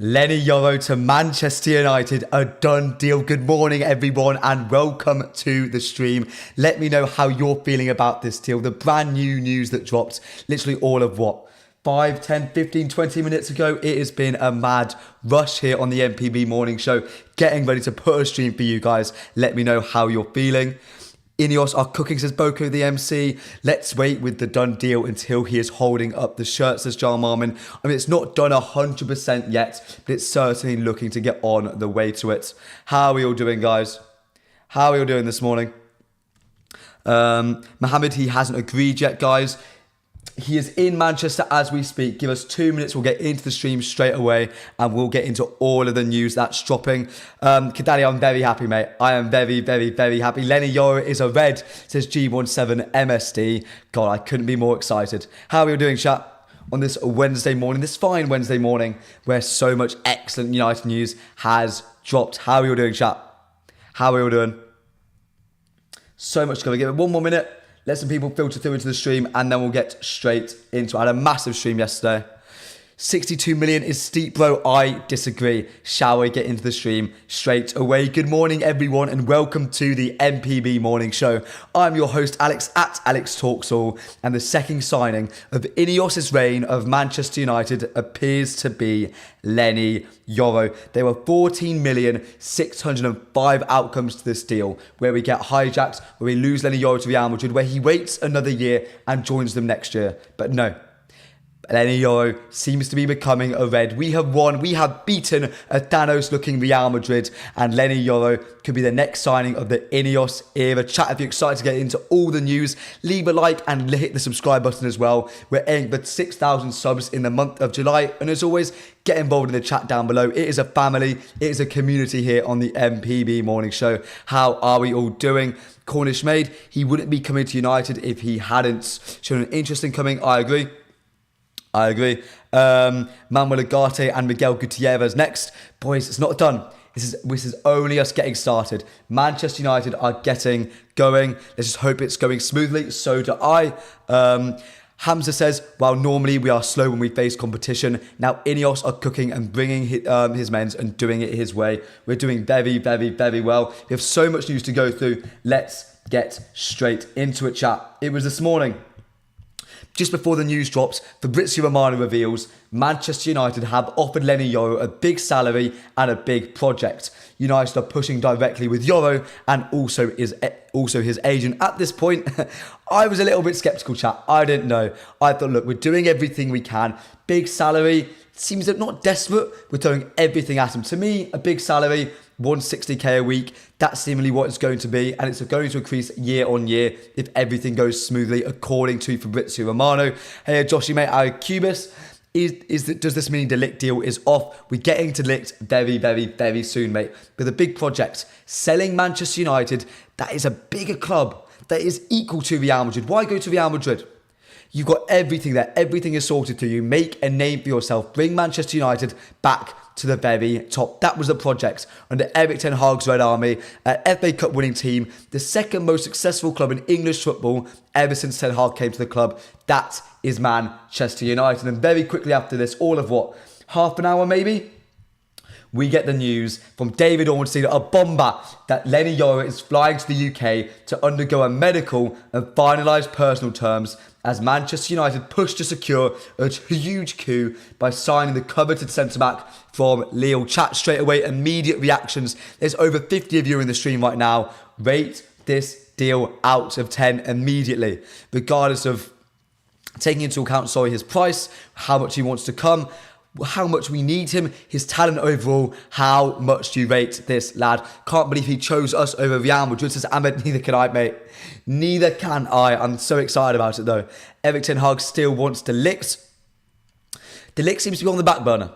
LENY Yoro to Manchester United, a done deal. Good morning, everyone, and welcome to the stream. Let me know how you're feeling about this deal. The brand new news that dropped literally all of 5, 10, 15, 20 minutes ago. It has been a mad rush here on the MPB morning show, getting ready to put a stream for you guys. Let me know how you're feeling. Ineos are cooking, says Boko the MC. Let's wait with the done deal until he is holding up the shirt, says Jar Marman. I mean, it's not done 100% yet, but it's certainly looking to get on the way to it. How are we all doing, guys? How are we all doing this morning? Mohammed, he hasn't agreed yet, guys. He is in Manchester as we speak. Give us 2 minutes. We'll get into the stream straight away and we'll get into all of the news that's dropping. Kadali, I'm very happy, mate. I am very, very, very happy. LENY Yoro is a red, says G17MSD. God, I couldn't be more excited. How are you doing, chat? On this Wednesday morning, this fine Wednesday morning, where so much excellent United news has dropped. How are you doing, chat? How are you doing? So much going to give it 1 more minute. Let some people filter through into the stream and then we'll get straight into it. I had a massive stream yesterday. 62 million is steep, bro. I disagree. Shall we get into the stream straight away? Good morning, everyone, and welcome to the MPB Morning Show. I'm your host, Alex, at Alex Talks All, and the second signing of Ineos' reign of Manchester United appears to be LENY Yoro. There were 14,605 outcomes to this deal, where we get hijacked, where we lose LENY Yoro to Real Madrid, where he waits another year and joins them next year. But no. LENY Yoro seems to be becoming a red. We have won. We have beaten a Thanos-looking Real Madrid, and LENY Yoro could be the next signing of the Ineos era. Chat, if you're excited to get into all the news, leave a like and hit the subscribe button as well. We're aiming for 6,000 subs in the month of July, and as always, get involved in the chat down below. It is a family. It is a community here on the MPB Morning Show. How are we all doing? Cornish Maid, he wouldn't be coming to United if he hadn't shown an interest in coming. I agree. Manuel Ugarte and Miguel Gutierrez next. Boys, it's not done. This is only us getting started. Manchester United are getting going. Let's just hope it's going smoothly. So do I. Hamza says, while normally we are slow when we face competition, now Ineos are cooking and bringing his men's and doing it his way. We're doing very, very, very well. We have so much news to go through. Let's get straight into it, chat. It was this morning. Just before the news drops, Fabrizio Romano reveals Manchester United have offered LENY Yoro a big salary and a big project. United are pushing directly with Yoro and also his agent. At this point, I was a little bit sceptical, chat. I didn't know. I thought, look, we're doing everything we can. Big salary. Seems that not desperate. We're throwing everything at him. To me, a big salary, 160k a week. That's seemingly what it's going to be, and it's going to increase year on year if everything goes smoothly, according to Fabrizio Romano. Hey, Joshy, mate, Cubis. Does this mean the Ligt deal is off? We're getting to Ligt very, very, very soon, mate. With a big project, selling Manchester United, that is a bigger club that is equal to Real Madrid. Why go to Real Madrid? You've got everything there. Everything is sorted for you. Make a name for yourself. Bring Manchester United back to the very top. That was the project under Eric Ten Hag's Red Army, an FA Cup winning team, the second most successful club in English football ever since Ten Hag came to the club. That is Manchester United. And very quickly after this, all of half an hour maybe? We get the news from David Ornstein, a bomber, that LENY Yoro is flying to the UK to undergo a medical and finalise personal terms as Manchester United push to secure a huge coup by signing the coveted centre-back from Lille. Chat straight away, immediate reactions. There's over 50 of you in the stream right now. Rate this deal out of 10 immediately, regardless of taking into account, his price, how much he wants to come, how much we need him, his talent overall. How much do you rate this lad? Can't believe he chose us over Real Madrid, says Ahmed. Neither can I, mate. Neither can I. I'm so excited about it, though. Eric Ten Hag still wants De Ligt. De Ligt seems to be on the back burner.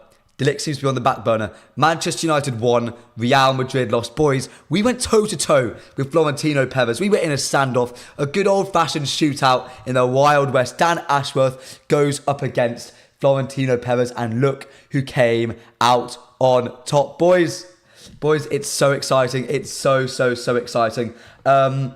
Manchester United won. Real Madrid lost. Boys, we went toe-to-toe with Florentino Perez. We were in a standoff. A good old-fashioned shootout in the Wild West. Dan Ashworth goes up against Florentino Perez, and look who came out on top. Boys, it's so exciting. It's so exciting. Let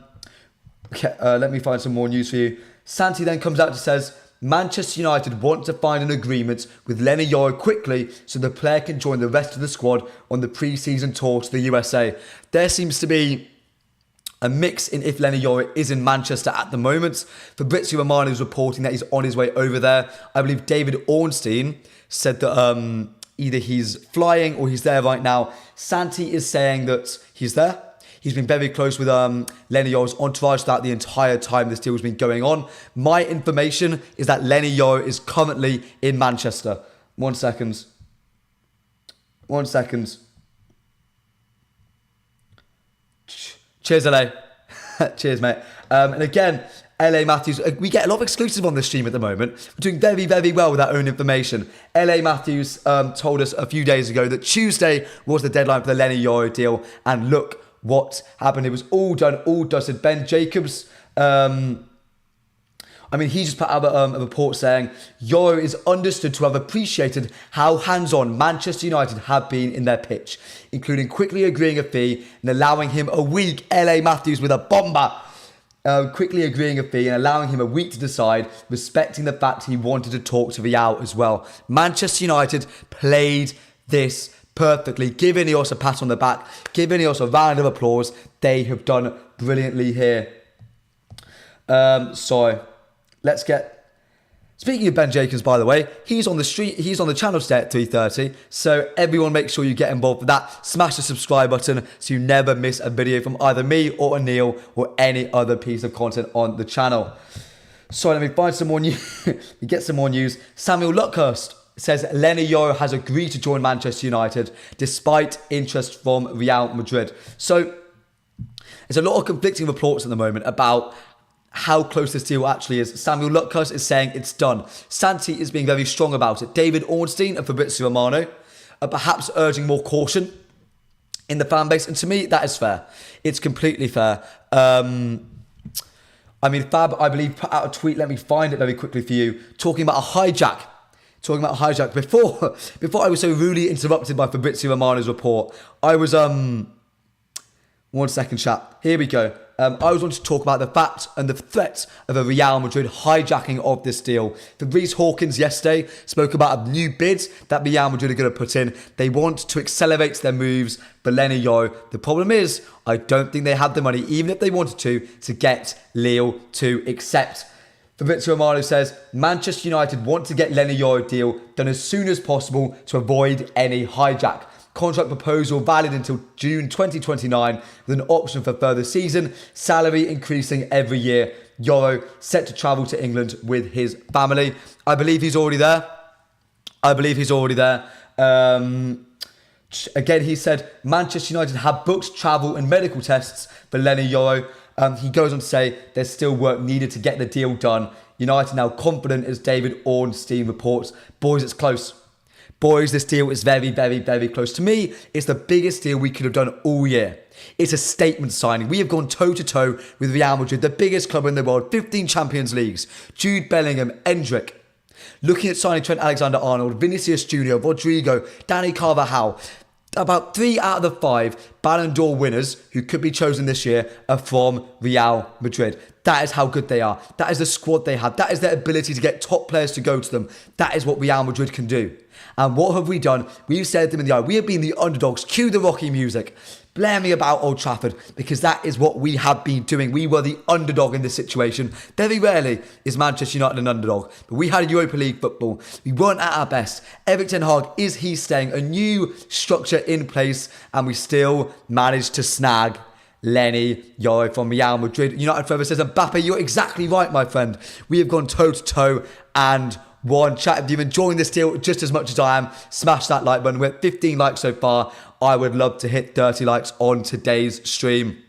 me find some more news for you. Santi then comes out and says, Manchester United want to find an agreement with LENY Yoro quickly so the player can join the rest of the squad on the pre-season tour to the USA. There seems to be a mix in if LENY Yoro is in Manchester at the moment. Fabrizio Romano is reporting that he's on his way over there. I believe David Ornstein said that either he's flying or he's there right now. Santi is saying that he's there. He's been very close with LENY Yoro's entourage throughout the entire time this deal has been going on. My information is that LENY Yoro is currently in Manchester. 1 second. 1 second. Cheers, LA. Cheers, mate. And again, LA Matthews, we get a lot of exclusive on this stream at the moment. We're doing very, very well with our own information. LA Matthews told us a few days ago that Tuesday was the deadline for the LENY Yoro deal. And look what happened. It was all done, all dusted. Ben Jacobs, he just put out a report saying Yoro is understood to have appreciated how hands-on Manchester United have been in their pitch, including quickly agreeing a fee and allowing him a week. LA Matthews with a bomber. Quickly agreeing a fee and allowing him a week to decide, respecting the fact he wanted to talk to Real as well. Manchester United played this perfectly. Give Ineos a pat on the back. Give Ineos a round of applause. They have done brilliantly here. Let's get... Speaking of Ben Jacobs, by the way, he's on the street. He's on the channel today at 3:30. So everyone make sure you get involved with that. Smash the subscribe button so you never miss a video from either me or Anil or any other piece of content on the channel. So let me find some more news. Get some more news. Samuel Luckhurst says LENY Yoro has agreed to join Manchester United despite interest from Real Madrid. So there's a lot of conflicting reports at the moment about how close this deal actually is. Samuel Luckhurst is saying it's done. Santi is being very strong about it. David Ornstein and Fabrizio Romano are perhaps urging more caution in the fan base. And to me, that is fair. It's completely fair. Fab, I believe, put out a tweet. Let me find it very quickly for you. Talking about a hijack. Before I was so rudely interrupted by Fabrizio Romano's report, I was... 1 second, chat. Here we go. I was wanting to talk about the fact and the threat of a Real Madrid hijacking of this deal. Fabrice Hawkins yesterday spoke about a new bid that Real Madrid are going to put in. They want to accelerate their moves for LENY Yoro. The problem is, I don't think they have the money, even if they wanted to get Lille to accept. Fabrizio Romano says, Manchester United want to get LENY Yoro deal done as soon as possible to avoid any hijack. Contract proposal valid until June 2029 with an option for further season. Salary increasing every year. Yoro set to travel to England with his family. I believe he's already there. Again, he said Manchester United have booked travel and medical tests for LENY Yoro. He goes on to say there's still work needed to get the deal done. United now confident, as David Ornstein reports. Boys, it's close. Boys, this deal is very, very, very close. To me, it's the biggest deal we could have done all year. It's a statement signing. We have gone toe-to-toe with Real Madrid, the biggest club in the world, 15 Champions Leagues. Jude Bellingham, Endrick. Looking at signing Trent Alexander-Arnold, Vinicius Jr., Rodrigo, Dani Carvajal. About 3 out of the 5 Ballon d'Or winners who could be chosen this year are from Real Madrid. That is how good they are. That is the squad they have. That is their ability to get top players to go to them. That is what Real Madrid can do. And what have we done? We've said them in the eye. We have been the underdogs. Cue the Rocky music. Blare me about Old Trafford, because that is what we have been doing. We were the underdog in this situation. Very rarely is Manchester United an underdog, but we had Europa League football. We weren't at our best. Eric Ten Hag, is he staying? A new structure in place, and we still managed to snag LENY Yoro from Real Madrid. United Forever says, Mbappe, you're exactly right, my friend. We have gone toe-to-toe and won. Chat, if you've enjoying this deal just as much as I am, smash that like button. We're at 15 likes so far. I would love to hit 30 likes on today's stream.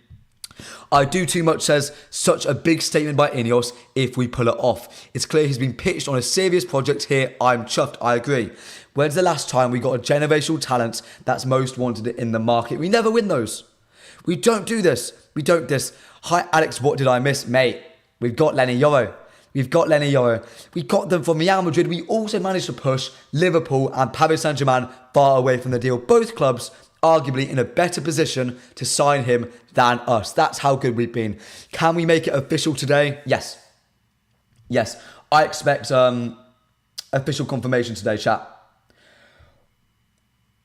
I do too much says, such a big statement by Ineos if we pull it off. It's clear he's been pitched on a serious project here. I'm chuffed, I agree. When's the last time we got a generational talent that's most wanted in the market? We never win those. We don't do this. We don't this. Hi Alex, what did I miss? Mate, we've got LENY Yoro. We've got LENY Yoro. We got them from Real Madrid. We also managed to push Liverpool and Paris Saint-Germain far away from the deal. Both clubs arguably in a better position to sign him than us. That's how good we've been. Can we make it official today? Yes. Yes. I expect official confirmation today, chat.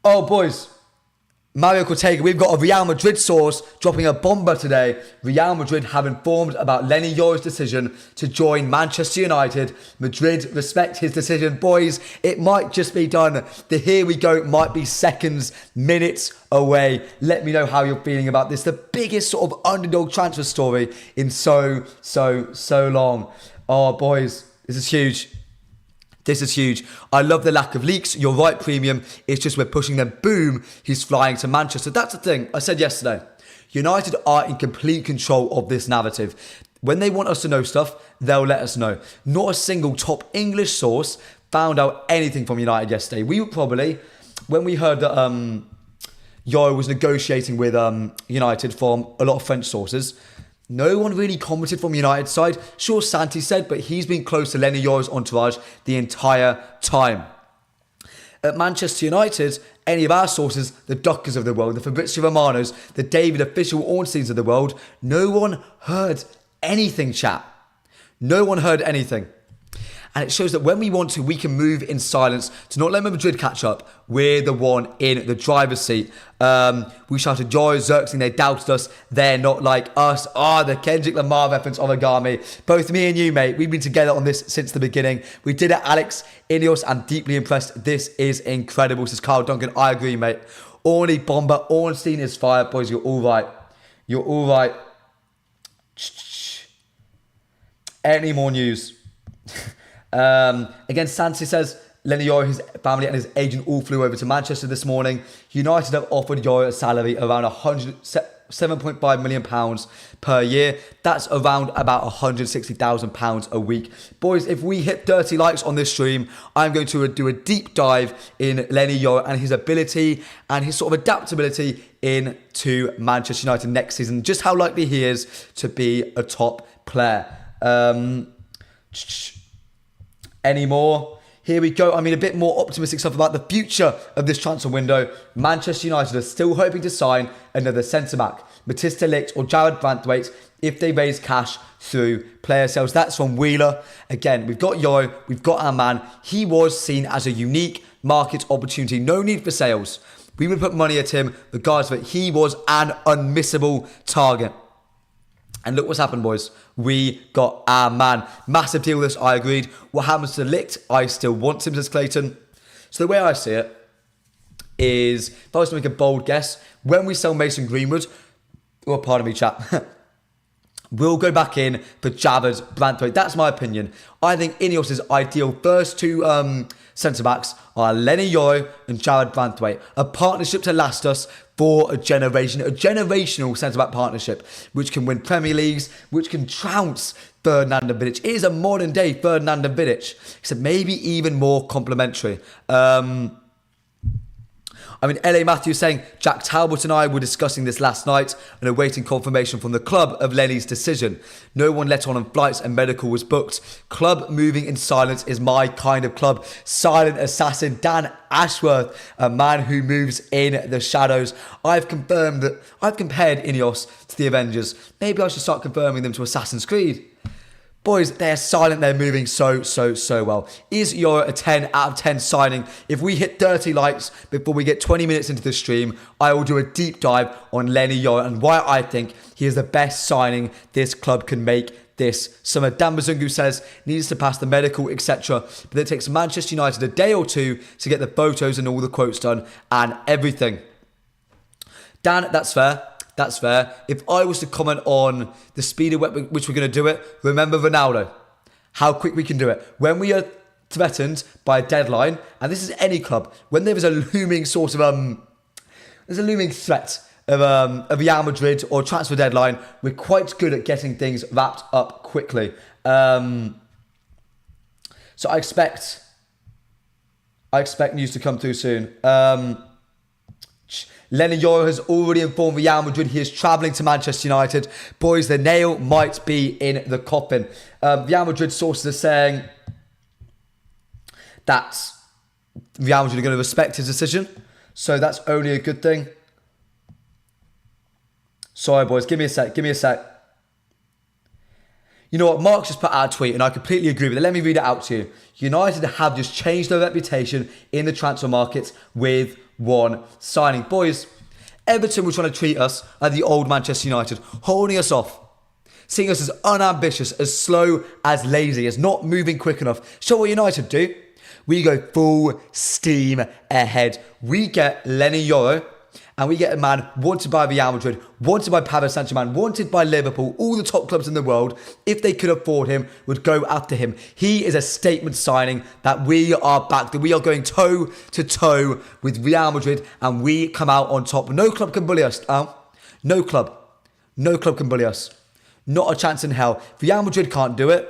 Oh, boys. Mario Cortega, we've got a Real Madrid source dropping a bomber today. Real Madrid have informed about LENY Yoro's decision to join Manchester United. Madrid respect his decision. Boys, it might just be done. The here we go might be seconds, minutes away. Let me know how you're feeling about this. The biggest sort of underdog transfer story in so long. Oh, boys, this is huge. This is huge. I love the lack of leaks. You're right, Premium. It's just we're pushing them. Boom, he's flying to Manchester. That's the thing I said yesterday. United are in complete control of this narrative. When they want us to know stuff, they'll let us know. Not a single top English source found out anything from United yesterday. We were probably, when we heard that Yoro was negotiating with United from a lot of French sources, no one really commented from United side. Sure, Santi said, but he's been close to LENY Yoro's entourage the entire time. At Manchester United, any of our sources, the Duckers of the world, the Fabrizio Romanos, the David official Ornsteins of the world, no one heard anything, chat. No one heard anything. And it shows that when we want to, we can move in silence to not let Madrid catch up. We're the one in the driver's seat. We shouted Yoro, Xerxes, they doubted us. They're not like us. The Kendrick Lamar reference, Origami. Both me and you, mate, we've been together on this since the beginning. We did it, Alex. Ineos, I'm deeply impressed. This is incredible, says Carl Duncan. I agree, mate. Orny, Bomber, Ornstein is fire. Boys, you're all right. You're all right. Any more news? Again, Santi says LENY Yoro, his family and his agent all flew over to Manchester this morning. United have offered Yoro a salary around £7.5 million per year. That's around about £160,000 a week. Boys, if we hit 30 likes on this stream, I'm going to do a deep dive in LENY Yoro and his ability and his sort of adaptability into Manchester United next season. Just how likely he is to be a top player. Any more? Here we go. I mean, a bit more optimistic stuff about the future of this transfer window. Manchester United are still hoping to sign another centre-back, Matthijs de Ligt or Jared Brandtwaite, if they raise cash through player sales. That's from Wheeler. Again, we've got Yoro, we've got our man. He was seen as a unique market opportunity. No need for sales. We would put money at him regardless of it. He was an unmissable target. And look what's happened, boys. We got our man. Massive deal this, I agreed. What happens to Ligt? I still want him, says Clayton. So the way I see it is, if I was to make a bold guess, when we sell Mason Greenwood, pardon me, chat, we'll go back in for Jared Brandtwaite. That's my opinion. I think Ineos' ideal first two centre-backs are LENY Yoro and Jared Brandtwaite. A partnership to last us for a generation. A generational centre-back partnership which can win Premier Leagues, which can trounce Ferdinand and Vidic. It is a modern-day Ferdinand and Vidic, except maybe even more complimentary. LA Matthews saying, Jack Talbot and I were discussing this last night and awaiting confirmation from the club of Lenny's decision. No one let on flights and medical was booked. Club moving in silence is my kind of club. Silent assassin Dan Ashworth, a man who moves in the shadows. I've compared Ineos to the Avengers. Maybe I should start confirming them to Assassin's Creed. Boys, they're silent, they're moving so well. Is Yoro a 10 out of 10 signing? If we hit 30 likes before we get 20 minutes into the stream, I will do a deep dive on LENY Yoro and why I think he is the best signing this club can make this summer. Dan Bazungu says, needs to pass the medical, etc. But it takes Manchester United a day or two to get the photos and all the quotes done and everything. Dan, that's fair. That's fair. If I was to comment on the speed at which we're going to do it, remember Ronaldo. How quick we can do it. When we are threatened by a deadline, and this is any club, when there is a looming sort of there's a looming threat of Real Madrid or transfer deadline, we're quite good at getting things wrapped up quickly. So I expect news to come through soon. LENY Yoro has already informed Real Madrid he is travelling to Manchester United. Boys, the nail might be in the coffin. Real Madrid sources are saying that Real Madrid are going to respect his decision. So that's only a good thing. Sorry, boys. Give me a sec. You know what? Mark's just put out a tweet and I completely agree with it. Let me read it out to you. United have just changed their reputation in the transfer markets with one signing. Boys, Everton were trying to treat us like the old Manchester United, holding us off, seeing us as unambitious, as slow, as lazy, as not moving quick enough. So what United do? We go full steam ahead. We get LENY Yoro, and we get a man wanted by Real Madrid, wanted by Paris Saint-Germain, wanted by Liverpool. All the top clubs in the world, if they could afford him, would go after him. He is a statement signing that we are back, that we are going toe to toe with Real Madrid, and we come out on top. No club can bully us, Al. No club. No club can bully us. Not a chance in hell. Real Madrid can't do it.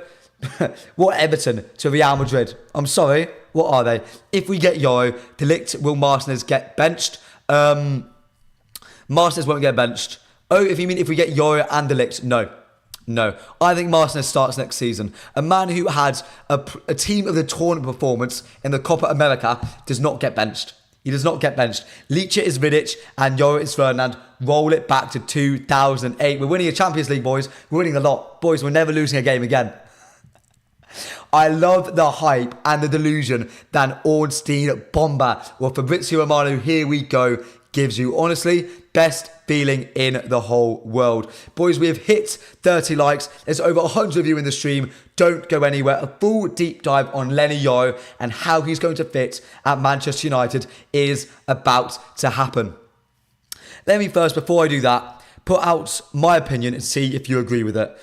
What Everton to Real Madrid? I'm sorry. What are they? If we get Yoro, De Ligt, will Martinez get benched? Martinez won't get benched. Oh, if you mean if we get Yoro and De Ligt, no. No. I think Martinez starts next season. A man who had a team of the tournament performance in the Copa America does not get benched. He does not get benched. Leach is Vidic and Yoro is Ferdinand. Roll it back to 2008. We're winning a Champions League, boys. We're winning a lot. Boys, we're never losing a game again. I love the hype and the delusion that Ornstein Bomber or Fabrizio Romano, here we go, gives you. Honestly, best feeling in the whole world. Boys, we have hit 30 likes. There's over 100 of you in the stream. Don't go anywhere. A full deep dive on LENY Yoro and how he's going to fit at Manchester United is about to happen. Let me first, before I do that, put out my opinion and see if you agree with it.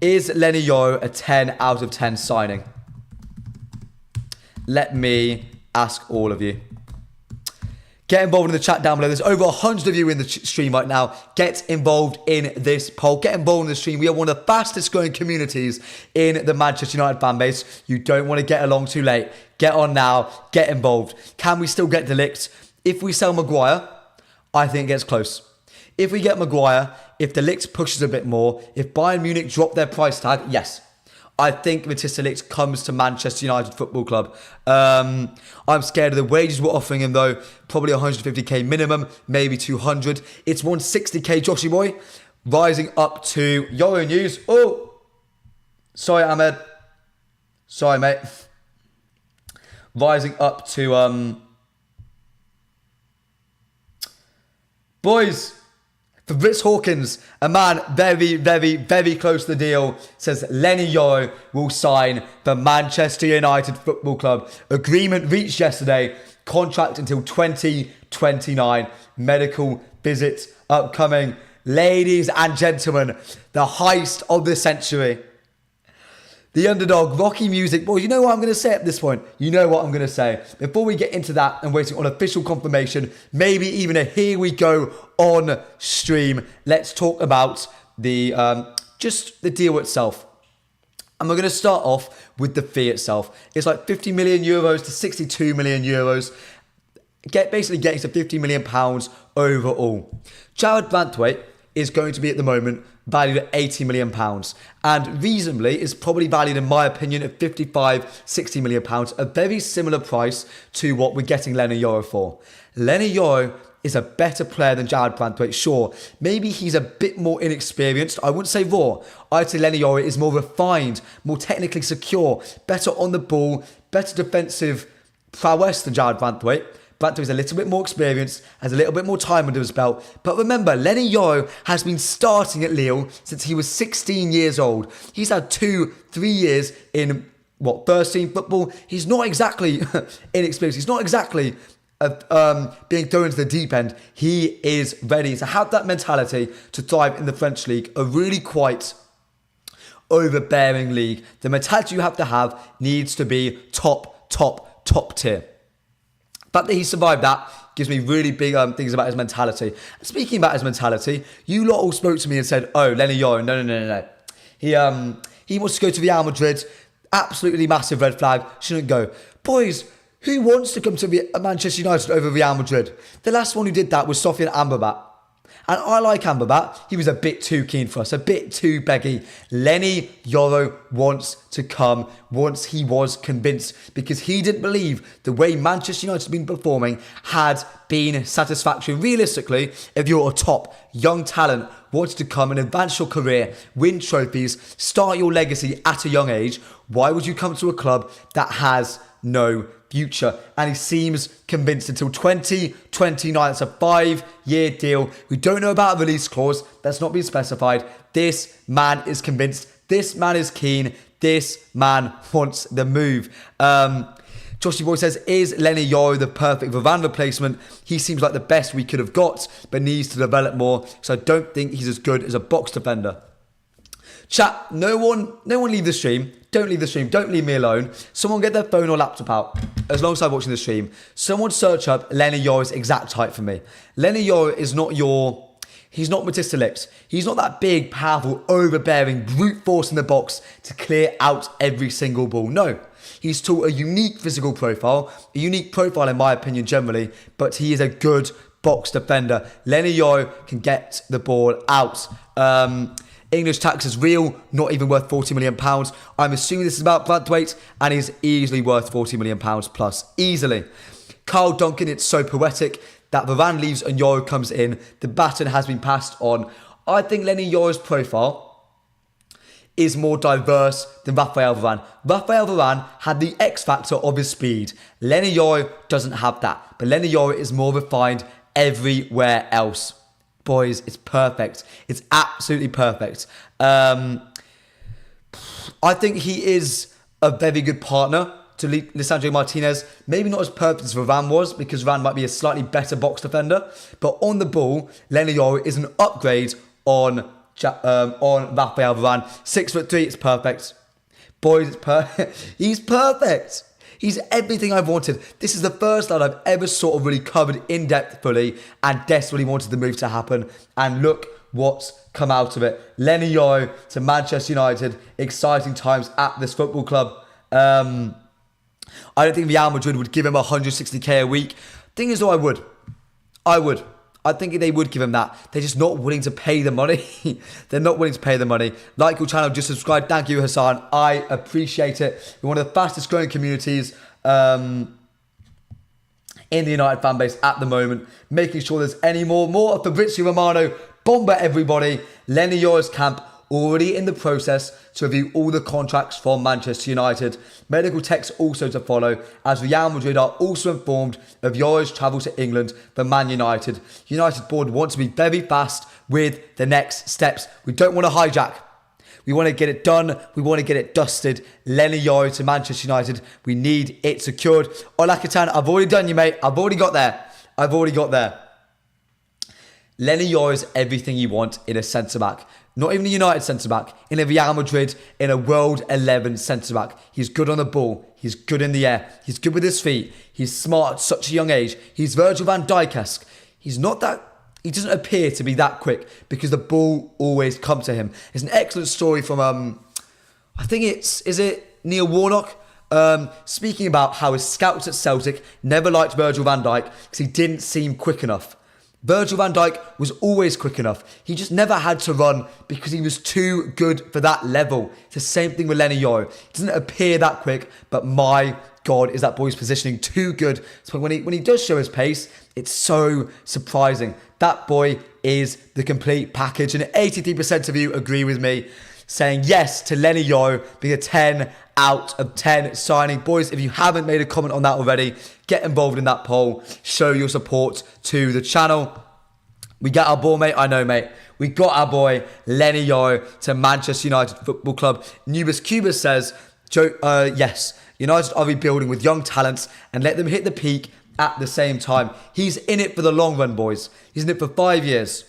Is LENY Yoro a 10 out of 10 signing? Let me ask all of you. Get involved in the chat down below. There's over 100 of you in the stream right now. Get involved in this poll. Get involved in the stream. We are one of the fastest growing communities in the Manchester United fan base. You don't want to get along too late. Get on now. Get involved. Can we still get De Ligt? If we sell Maguire, I think it gets close. If we get Maguire, if De Ligt pushes a bit more, if Bayern Munich drop their price tag, yes. I think Matthijs De Ligt comes to Manchester United Football Club. I'm scared of the wages we're offering him though. Probably 150k minimum, maybe 200. It's 160k, Joshy boy. Rising up to Yoro news. Oh, sorry, Ahmed. Sorry, mate. Rising up to boys. Fabrizio Hawkins, a man very, very, very close to the deal, says LENY Yoro will sign for Manchester United Football Club. Agreement reached yesterday. Contract until 2029. Medical visit upcoming. Ladies and gentlemen, the heist of the century. The underdog, Rocky Music. Boys, you know what I'm going to say at this point? You know what I'm going to say. Before we get into that and waiting on official confirmation, maybe even a here we go on stream, let's talk about the just the deal itself. And we're going to start off with the fee itself. It's like 50 million euros to 62 million euros. Basically getting to 50 million pounds overall. Jared Branthwaite is going to be at the moment valued at 80 million pounds, and reasonably is probably valued, in my opinion, at 55, 60 million pounds, a very similar price to what we're getting LENY Yoro for. LENY Yoro is a better player than Jared Branthwaite, sure. Maybe he's a bit more inexperienced. I wouldn't say raw. I'd say LENY Yoro is more refined, more technically secure, better on the ball, better defensive prowess than Jared Branthwaite. Branthwaite's a little bit more experienced, has a little bit more time under his belt. But remember, LENY Yoro has been starting at Lille since he was 16 years old. He's had 2-3 years in, first team football. He's not exactly inexperienced. He's not exactly being thrown into the deep end. He is ready to have that mentality to thrive in the French league, a really quite overbearing league. The mentality you have to have needs to be top tier. The fact that he survived that gives me really big things about his mentality. And speaking about his mentality, you lot all spoke to me and said, oh, LENY Yoro, no. He wants to go to Real Madrid. Absolutely massive red flag. Shouldn't go. Boys, who wants to come to Manchester United over Real Madrid? The last one who did that was Sofian Amrabat. And I like Amrabat. He was a bit too keen for us, a bit too beggy. LENY Yoro wants to come once he was convinced, because he didn't believe the way Manchester United has been performing had been satisfactory. Realistically, if you're a top young talent, wanted to come and advance your career, win trophies, start your legacy at a young age, why would you come to a club that has no future? And he seems convinced until 2029. It's a 5-year deal. We don't know about a release clause. That's not been specified. This man is convinced. This man is keen. This man wants the move. Joshy Boy says, is LENY Yoro the perfect Varane replacement? He seems like the best we could have got, but needs to develop more. So I don't think he's as good as a box defender. Chat, no one leave the stream. Don't leave the stream. Don't leave me alone. Someone get their phone or laptop out as long as I'm watching the stream. Someone search up LENY Yoro's exact height for me. LENY Yoro is not he's not Matista Lips. He's not that big, powerful, overbearing, brute force in the box to clear out every single ball. No. He's taught a unique physical profile, a unique profile in my opinion generally, but he is a good box defender. LENY Yoro can get the ball out. English tax is real, not even worth £40 million. I'm assuming this is about Bradthwaite, and he's easily worth £40 million plus, easily. Carl Duncan, it's so poetic that Varane leaves and Yoro comes in. The baton has been passed on. I think LENY Yoro's profile is more diverse than Raphael Varane. Raphael Varane had the X factor of his speed. LENY Yoro doesn't have that, but LENY Yoro is more refined everywhere else. Boys, it's perfect. It's absolutely perfect. I think he is a very good partner to Lisandro Martinez. Maybe not as perfect as Varane was, because Varane might be a slightly better box defender. But on the ball, LENY Yoro is an upgrade on Raphael Varane. 6'3", it's perfect. Boys, it's perfect. He's perfect. He's everything I've wanted. This is the first lad I've ever sort of really covered in depth fully and desperately wanted the move to happen. And look what's come out of it. LENY Yoro to Manchester United. Exciting times at this football club. I don't think Real Madrid would give him 160k a week. Thing is though, I would. I think they would give him that. They're just not willing to pay the money. They're not willing to pay the money. Like your channel, just subscribe. Thank you, Hassan. I appreciate it. We're one of the fastest growing communities in the United fan base at the moment. Making sure there's any more of Fabrizio Romano. Bomber everybody. LENY Yoro's camp already in the process to review all the contracts from Manchester United. Medical techs also to follow, as Real Madrid are also informed of Yoro's travel to England for Man United. United board want to be very fast with the next steps. We don't want to hijack. We want to get it done. We want to get it dusted. LENY Yoro to Manchester United. We need it secured. Ola Katan, I've already done you, mate. I've already got there. LENY Yoro is everything you want in a centre-back. Not even a United centre-back, in a Real Madrid, in a World 11 centre-back. He's good on the ball. He's good in the air. He's good with his feet. He's smart at such a young age. He's Virgil van Dijk-esque. He doesn't appear to be that quick because the ball always comes to him. It's an excellent story from, I think is it Neil Warnock? Speaking about how his scouts at Celtic never liked Virgil van Dijk because he didn't seem quick enough. Virgil van Dijk was always quick enough. He just never had to run because he was too good for that level. It's the same thing with LENY Yoro. He doesn't appear that quick, but my God, is that boy's positioning too good. So when he does show his pace, it's so surprising. That boy is the complete package. And 83% of you agree with me, saying yes to LENY Yoro being a 10 out of 10 signing. Boys, if you haven't made a comment on that already, get involved in that poll. Show your support to the channel. We got our ball, mate. I know, mate. We got our boy, LENY Yoro, to Manchester United Football Club. Nubus Cubus says, yes, United are rebuilding with young talents and let them hit the peak at the same time. He's in it for the long run, boys. He's in it for 5 years.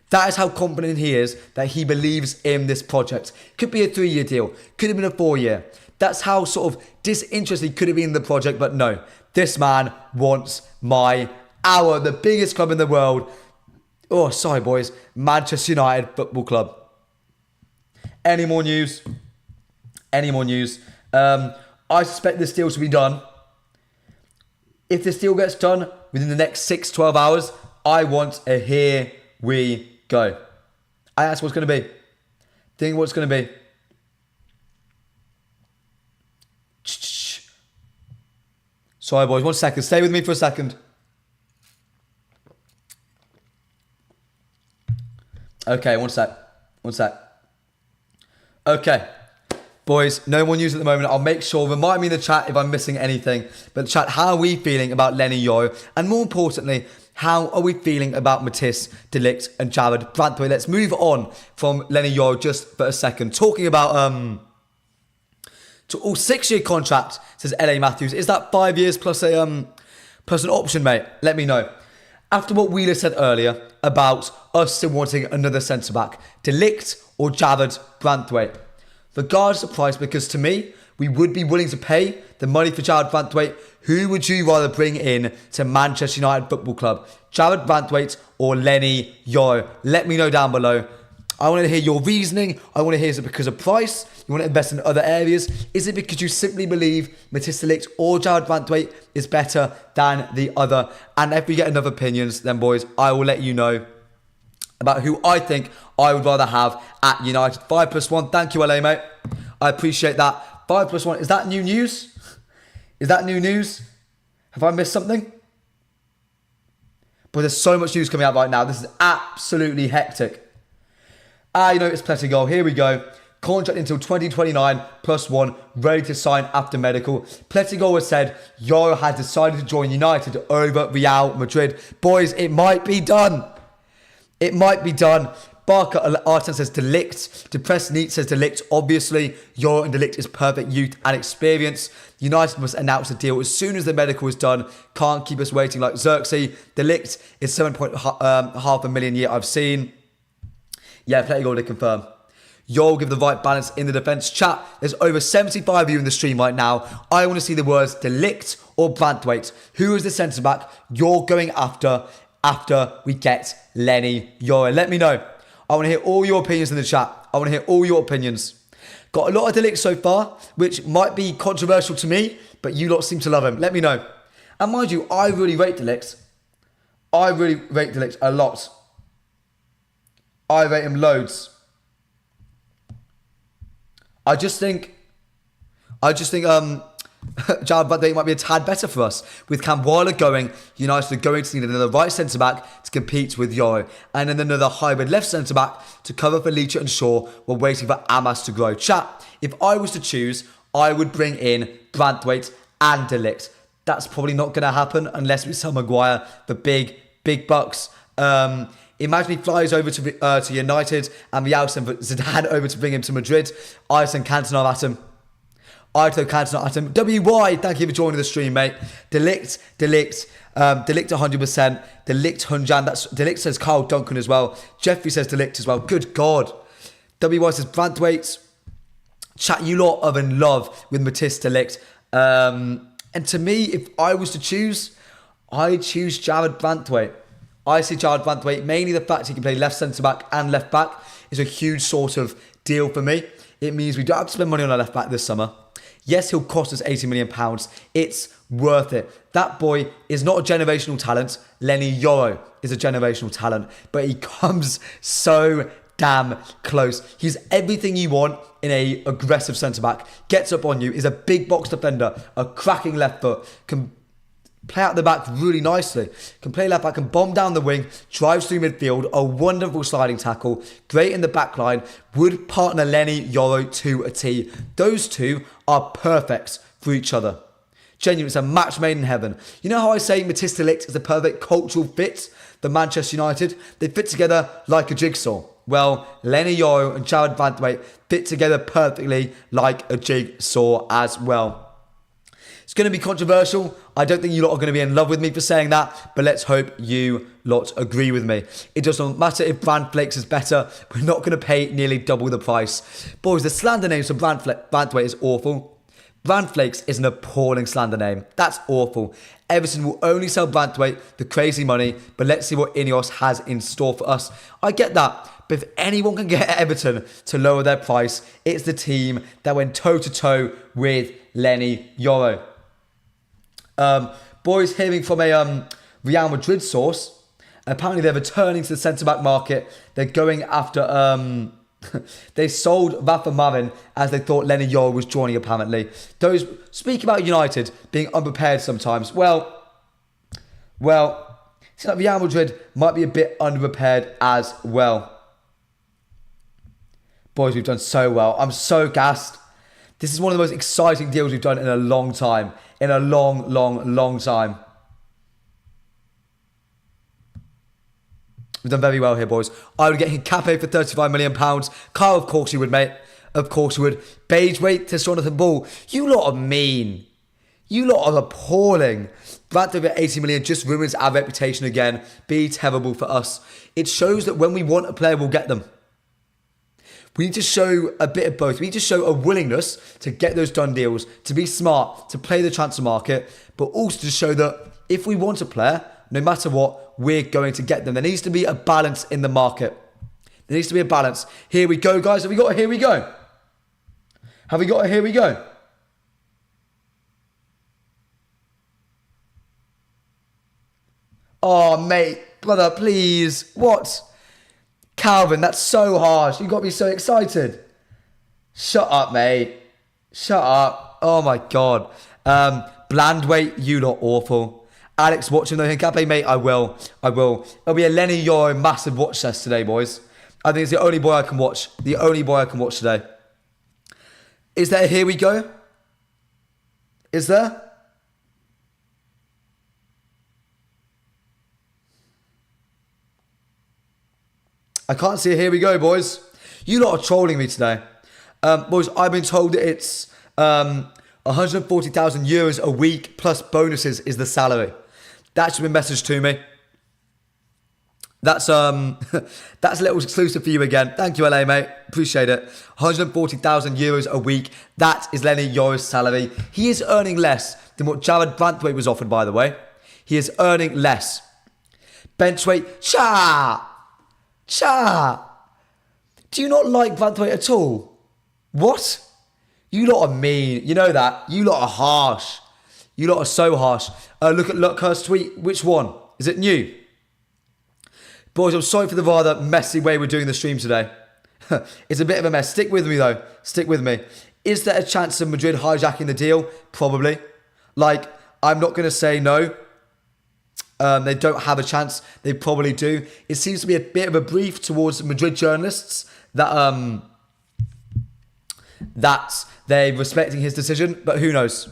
That is how confident he is that he believes in this project. Could be a 3-year deal. Could have been a 4-year. That's how sort of disinterested he could have been in the project. But no, this man wants the biggest club in the world. Oh, sorry, boys. Manchester United Football Club. Any more news? I suspect this deal to be done. If this deal gets done within the next 6-12 hours, I want a here, we go. And that's what's going to be. Think what's going to be. Sorry, boys. 1 second. Stay with me for a second. Okay, one sec. Okay. Boys, no more news at the moment. I'll make sure, remind me in the chat if I'm missing anything. But chat, how are we feeling about LENY, Yoro? And more importantly, how are we feeling about Matthijs de Ligt and Jarrad Branthwaite? Let's move on from LENY, Yoro just for a second. Talking about 6-year contract, says LA Matthews. Is that 5 years plus an option, mate? Let me know. After what Wheeler said earlier about us still wanting another centre-back, de Ligt or Jarrad Branthwaite. Regardless of price, because to me, we would be willing to pay the money for Jarrad Branthwaite. Who would you rather bring in to Manchester United Football Club? Jarrad Branthwaite or LENY, Yoro? Let me know down below. I want to hear your reasoning. I want to hear, is it because of price? You want to invest in other areas? Is it because you simply believe Matthijs de Ligt or Jarrad Branthwaite is better than the other? And if we get enough opinions, then boys, I will let you know about who I think I would rather have at United. 5+1. Thank you, LA, mate. I appreciate that. 5+1. Is that new news? Is that new news? Have I missed something? But there's so much news coming out right now. This is absolutely hectic. It's Plettigol. Here we go. Contract until 2029 +1, ready to sign after medical. Plettigol has said Yoro has decided to join United over Real Madrid. Boys, it might be done. It might be done. Barker Arten says de Ligt. Depressed Neat says de Ligt. Obviously, Yoro and de Ligt is perfect youth and experience. United must announce a deal as soon as the medical is done. Can't keep us waiting like Xerxes. De Ligt is 7.5 million a year I've seen. Yeah, Plettigol to confirm. Yoro give the right balance in the defence. Chat, there's over 75 of you in the stream right now. I want to see the words de Ligt or Branthwaite. Who is the centre-back you're going after we get LENY, Yoro? Let me know. I want to hear all your opinions in the chat. I want to hear all your opinions. Got a lot of de Ligt so far, which might be controversial to me, but you lot seem to love him. Let me know. And mind you, I really rate de Ligt. I really rate de Ligt a lot. I rate him loads. I just think Jarrad Branthwaite might be a tad better for us. With Camboila going, United are going to need another right centre-back to compete with Yoro. And then another hybrid left centre-back to cover for Leach and Shaw while waiting for Amas to grow. Chat, if I was to choose, I would bring in Branthwaite and de Ligt. That's probably not going to happen unless we sell Maguire for big bucks. Imagine he flies over to United and we send Zidane over to bring him to Madrid. I send Cantona at him. WY, thank you for joining the stream, mate. De Ligt 100%. De Ligt Hunjan. That's de Ligt says Carl Duncan as well. Jeffrey says de Ligt as well. Good God. WY says Branthwaite. Chat, you lot are in love with Matthijs de Ligt. And to me, if I was to choose, I'd choose Jarrad Branthwaite. I see Jarrad Branthwaite, mainly the fact he can play left centre-back and left-back is a huge sort of deal for me. It means we don't have to spend money on a left-back this summer. Yes, he'll cost us £80 million. It's worth it. That boy is not a generational talent. LENY, Yoro is a generational talent, but he comes so damn close. He's everything you want in a aggressive centre-back. Gets up on you, is a big box defender, a cracking left foot, can play out the back really nicely, can play left back, can bomb down the wing, drives through midfield, a wonderful sliding tackle, great in the back line, would partner LENY, Yoro to a T. Those two are perfect for each other. Genuinely, it's a match made in heaven. You know how I say Matthijs de Ligt is the perfect cultural fit for Manchester United? They fit together like a jigsaw. Well, LENY, Yoro and Jarrad Branthwaite fit together perfectly like a jigsaw as well. It's going to be controversial. I don't think you lot are going to be in love with me for saying that, but let's hope you lot agree with me. It doesn't matter if Branthwaite is better. We're not going to pay nearly double the price. Boys, the slander name for Branthwaite is awful. Branthwaite is an appalling slander name. That's awful. Everton will only sell Branthwaite for crazy money, but let's see what Ineos has in store for us. I get that. But if anyone can get Everton to lower their price, it's the team that went toe-to-toe with LENY, Yoro. Boys, hearing from a Real Madrid source, Apparently, they're returning to the centre-back market. They're going after... they sold Rafa Marin as they thought LENY Yoro was joining, apparently. Those speaking about United being unprepared sometimes. Well, seems like Real Madrid might be a bit underprepared as well. Boys, we've done so well. I'm so gassed. This is one of the most exciting deals we've done in a long time. In a long time. We've done very well here, boys. I would get Hincapié for £35 million. Kyle, of course you would, mate. Of course you would. Bagewaite to Jonathan Ball. You lot are mean. You lot are appalling. Brantford at 80 million just ruins our reputation again. Be terrible for us. It shows that when we want a player, we'll get them. We need to show a bit of both. We need to show a willingness to get those done deals, to be smart, to play the transfer market, but also to show that if we want a player, no matter what, we're going to get them. There needs to be a balance in the market. There needs to be a balance. Here we go, guys. Have we got a here we go? Have we got a here we go? Oh, mate. Brother, please. What? Calvin, that's so harsh. You got me so excited. Shut up, mate. Shut up. Oh, my God. Blandweight, you lot awful. Alex watching though, Hincapié, mate, I will. It'll be a LENY Yoro massive watch test today, boys. I think it's the only boy I can watch. The only boy I can watch today. Is there a here we go? Is there? I can't see a here we go, boys. You lot are trolling me today. Boys, I've been told that it's 140,000 euros a week plus bonuses is the salary. That's been messaged to me. That's that's a little exclusive for you again. Thank you, LA, mate. Appreciate it. 140,000 euros a week. That is LENY Yoro's salary. He is earning less than what Jared Brantwaite was offered, by the way. He is earning less. Benchweight. Do you not like Brantwaite at all? What? You lot are mean. You know that. You lot are harsh. You lot are so harsh. Look at Luckhurst's tweet. Which one? Is it new? Boys, I'm sorry for the rather messy way we're doing the stream today. It's a bit of a mess. Stick with me, though. Stick with me. Is there a chance of Madrid hijacking the deal? Probably. Like, I'm not going to say no. They don't have a chance. They probably do. It seems to be a bit of a brief towards Madrid journalists that they're respecting his decision, but who knows?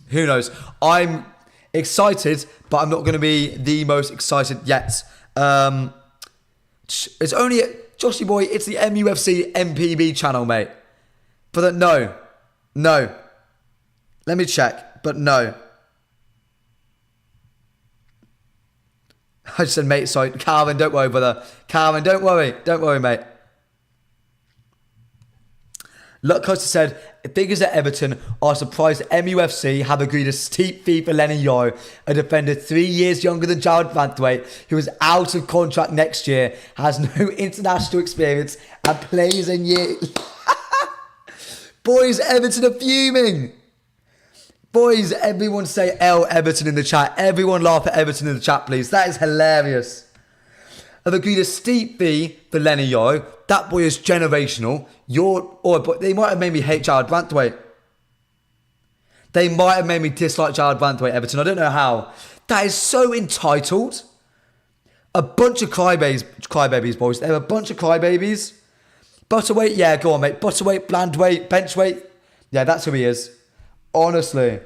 Who knows? I'm excited, but I'm not going to be the most excited yet. It's only, Joshy boy, it's the mufcMPB channel, mate. But no. Let me check, but no. I just said, mate, sorry. Calvin, don't worry, brother. Calvin, don't worry. Don't worry, mate. Luckhurst said, figures at Everton are surprised MUFC have agreed a steep fee for LENY Yoro, a defender 3 years younger than Jared Brantwaite, who is out of contract next year, has no international experience, and plays in year... Boys, Everton are fuming. Boys, everyone say L Everton in the chat. Everyone laugh at Everton in the chat, please. That is hilarious. Have agreed a steep fee for LENY Yoro. That boy is generational. But they might have made me hate Jared Brantwaite. They might have made me dislike Jared Brantwaite, Everton. I don't know how. That is so entitled. A bunch of crybabies, boys. They're a bunch of crybabies. Butterweight, yeah, go on, mate. Butterweight, Blandweight, Benchweight. Yeah, that's who he is. Honestly.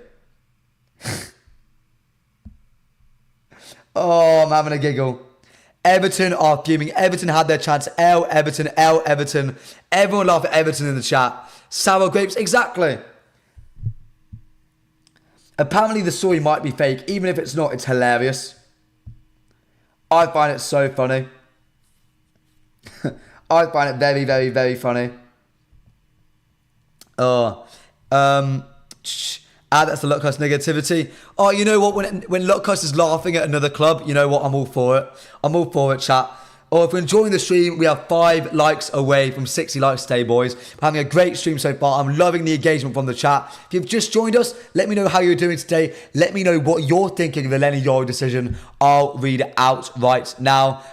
Oh, I'm having a giggle. Everton are fuming. Everton had their chance. L Everton. Everyone laugh at Everton in the chat. Sour grapes, exactly. Apparently the story might be fake. Even if it's not, it's hilarious. I find it so funny. I find it very, very, very funny. That's the Luckhurst negativity. Oh, you know what? When Luckhurst is laughing at another club, you know what? I'm all for it. I'm all for it, chat. Or if you're enjoying the stream, we have 5 likes away from 60 likes today, boys. We're having a great stream so far. I'm loving the engagement from the chat. If you've just joined us, let me know how you're doing today. Let me know what you're thinking of the LENY Yoro decision. I'll read it out right now.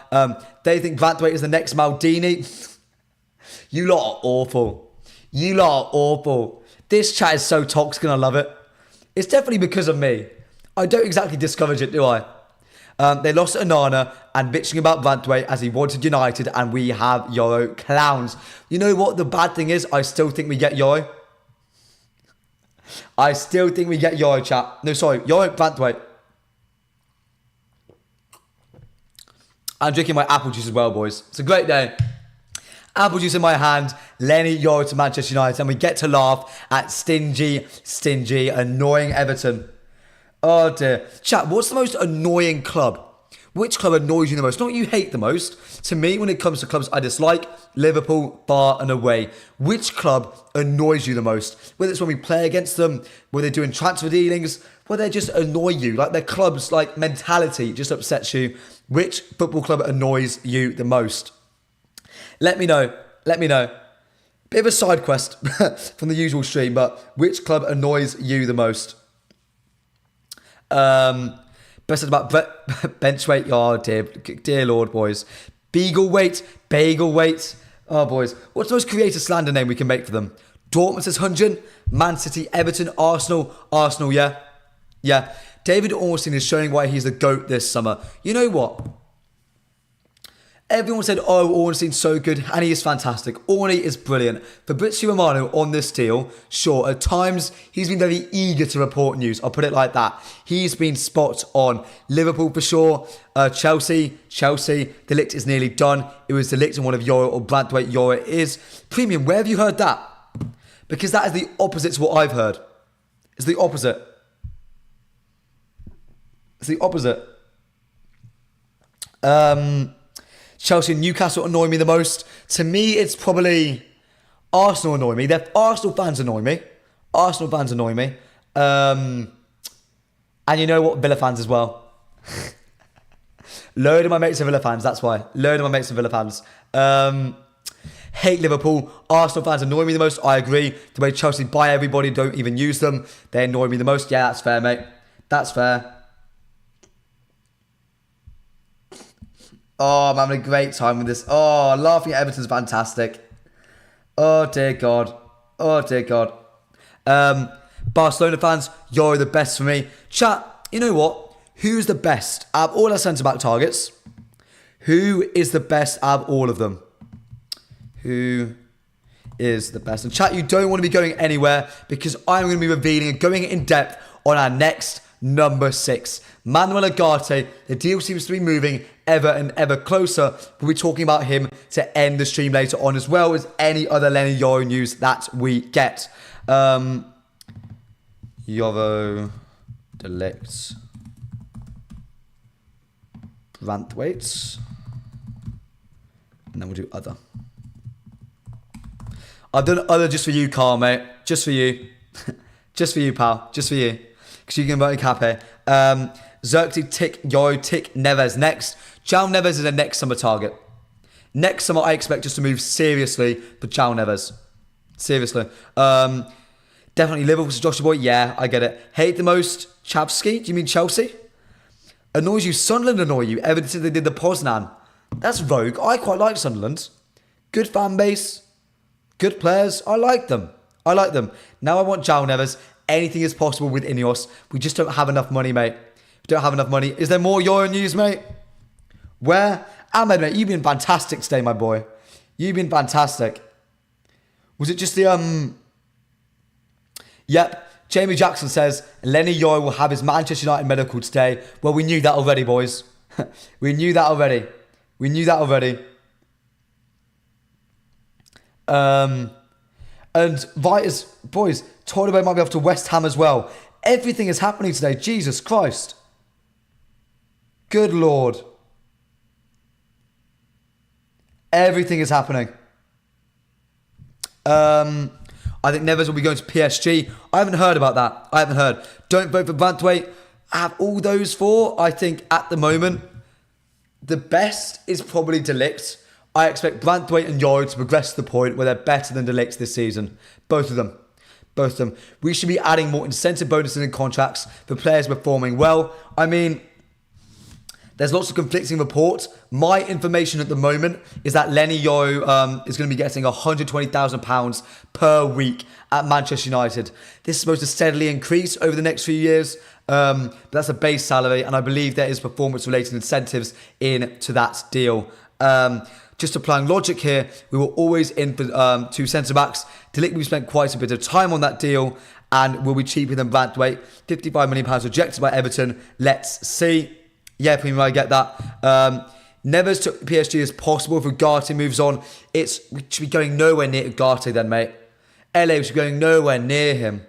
They think Branthwaite is the next Maldini. You lot are awful. You lot are awful. This chat is so toxic and I love it. It's definitely because of me. I don't exactly discourage it, do I? They lost Onana and bitching about Branthwaite as he wanted United, and we have Yoro clowns. You know what the bad thing is? I still think we get Yoro. I still think we get Yoro, chat. No, sorry, Yoro Branthwaite. I'm drinking my apple juice as well, boys. It's a great day. Apple juice in my hand, LENY Yoro to Manchester United, and we get to laugh at stingy, annoying Everton. Oh dear. Chat, what's the most annoying club? Which club annoys you the most? Not what you hate the most. To me, when it comes to clubs I dislike, Liverpool, far and away. Which club annoys you the most? Whether it's when we play against them, whether they're doing transfer dealings, whether they just annoy you. Like their club's like mentality just upsets you. Which football club annoys you the most? Let me know. Let me know. Bit of a side quest from the usual stream, but which club annoys you the most? Best said about bench weight. Oh dear Lord, boys. Bagel weight. Oh boys, what's the most creative slander name we can make for them? Dortmund says 100. Man City, Everton, Arsenal. Yeah. David Ornstein is showing why he's the GOAT this summer. You know what? Everyone said, oh, Ornstein's so good, and he is fantastic. Orney is brilliant. Fabrizio Romano on this deal, sure, at times he's been very eager to report news. I'll put it like that. He's been spot on. Liverpool for sure. Chelsea, De Ligt is nearly done. It was De Ligt and one of Yoro or Branthwaite. Yoro is premium. Where have you heard that? Because that is the opposite to what I've heard. It's the opposite. It's the opposite. Chelsea and Newcastle annoy me the most. To me, it's probably Arsenal annoy me. Arsenal fans annoy me. And you know what? Villa fans as well. Load of my mates are Villa fans, that's why. Hate Liverpool. Arsenal fans annoy me the most. I agree. The way Chelsea buy everybody, don't even use them. They annoy me the most. Yeah, that's fair, mate. That's fair. Oh, I'm having a great time with this. Oh, laughing at Everton's fantastic. Oh, dear God. Barcelona fans, you're the best for me. Chat, you know what? Who's the best out of all our centre-back targets? Who is the best out of all of them? Who is the best? And chat, you don't want to be going anywhere because I'm going to be revealing and going in depth on our next number 6. Manuel Ugarte. The deal seems to be moving ever and ever closer. We'll be talking about him to end the stream later on, as well as any other LENY Yoro news that we get. Yoro, De Ligt, Branthwaite, and then we'll do other. I've done other just for you, Carl, mate. Just for you. Just for you, pal. Just for you. Because you can vote in Cape. Xerxes, Tick, Yoro, Tick, Neves next. João Neves is a next summer target. Next summer, I expect us to move seriously for João Neves. Seriously. Definitely Liverpool versus Joshua Boy. Yeah, I get it. Hate the most Chavsky? Do you mean Chelsea? Annoys you? Sunderland annoy you? Ever since they did the Poznan. That's rogue. I quite like Sunderland. Good fan base. Good players. I like them. Now I want João Neves. Anything is possible with Ineos. We just don't have enough money, mate. We don't have enough money. Is there more Yoro news, mate? Where? Ahmed, mate, you've been fantastic today, my boy. You've been fantastic. Was it just the, Yep. Jamie Jackson says, LENY Yoro will have his Manchester United medical today. Well, we knew that already, boys. We knew that already. And Vitus, boys, Tolibo might be off to West Ham as well. Everything is happening today. Jesus Christ. Good Lord. Everything is happening. I think Neves will be going to PSG. I haven't heard about that. Don't vote for Branthwaite. I have all those 4. I think at the moment, The best is probably De Ligt. I expect Branthwaite and Yoro to progress to the point where they're better than De Ligt this season. Both of them. We should be adding more incentive bonuses and contracts for players performing well. I mean, there's lots of conflicting reports. My information at the moment is that LENY Yoro is going to be getting £120,000 per week at Manchester United. This is supposed to steadily increase over the next few years. But that's a base salary, and I believe there is performance-related incentives into that deal. Just applying logic here, we were always in for 2 centre-backs. De Ligt, we spent quite a bit of time on that deal, and will be cheaper than Branthwaite. £55 million rejected by Everton. Let's see. Yeah, Premier, I get that. Never as took PSG as possible. If Ugarte moves on, we should be going nowhere near Ugarte then, mate. LA, we should be going nowhere near him.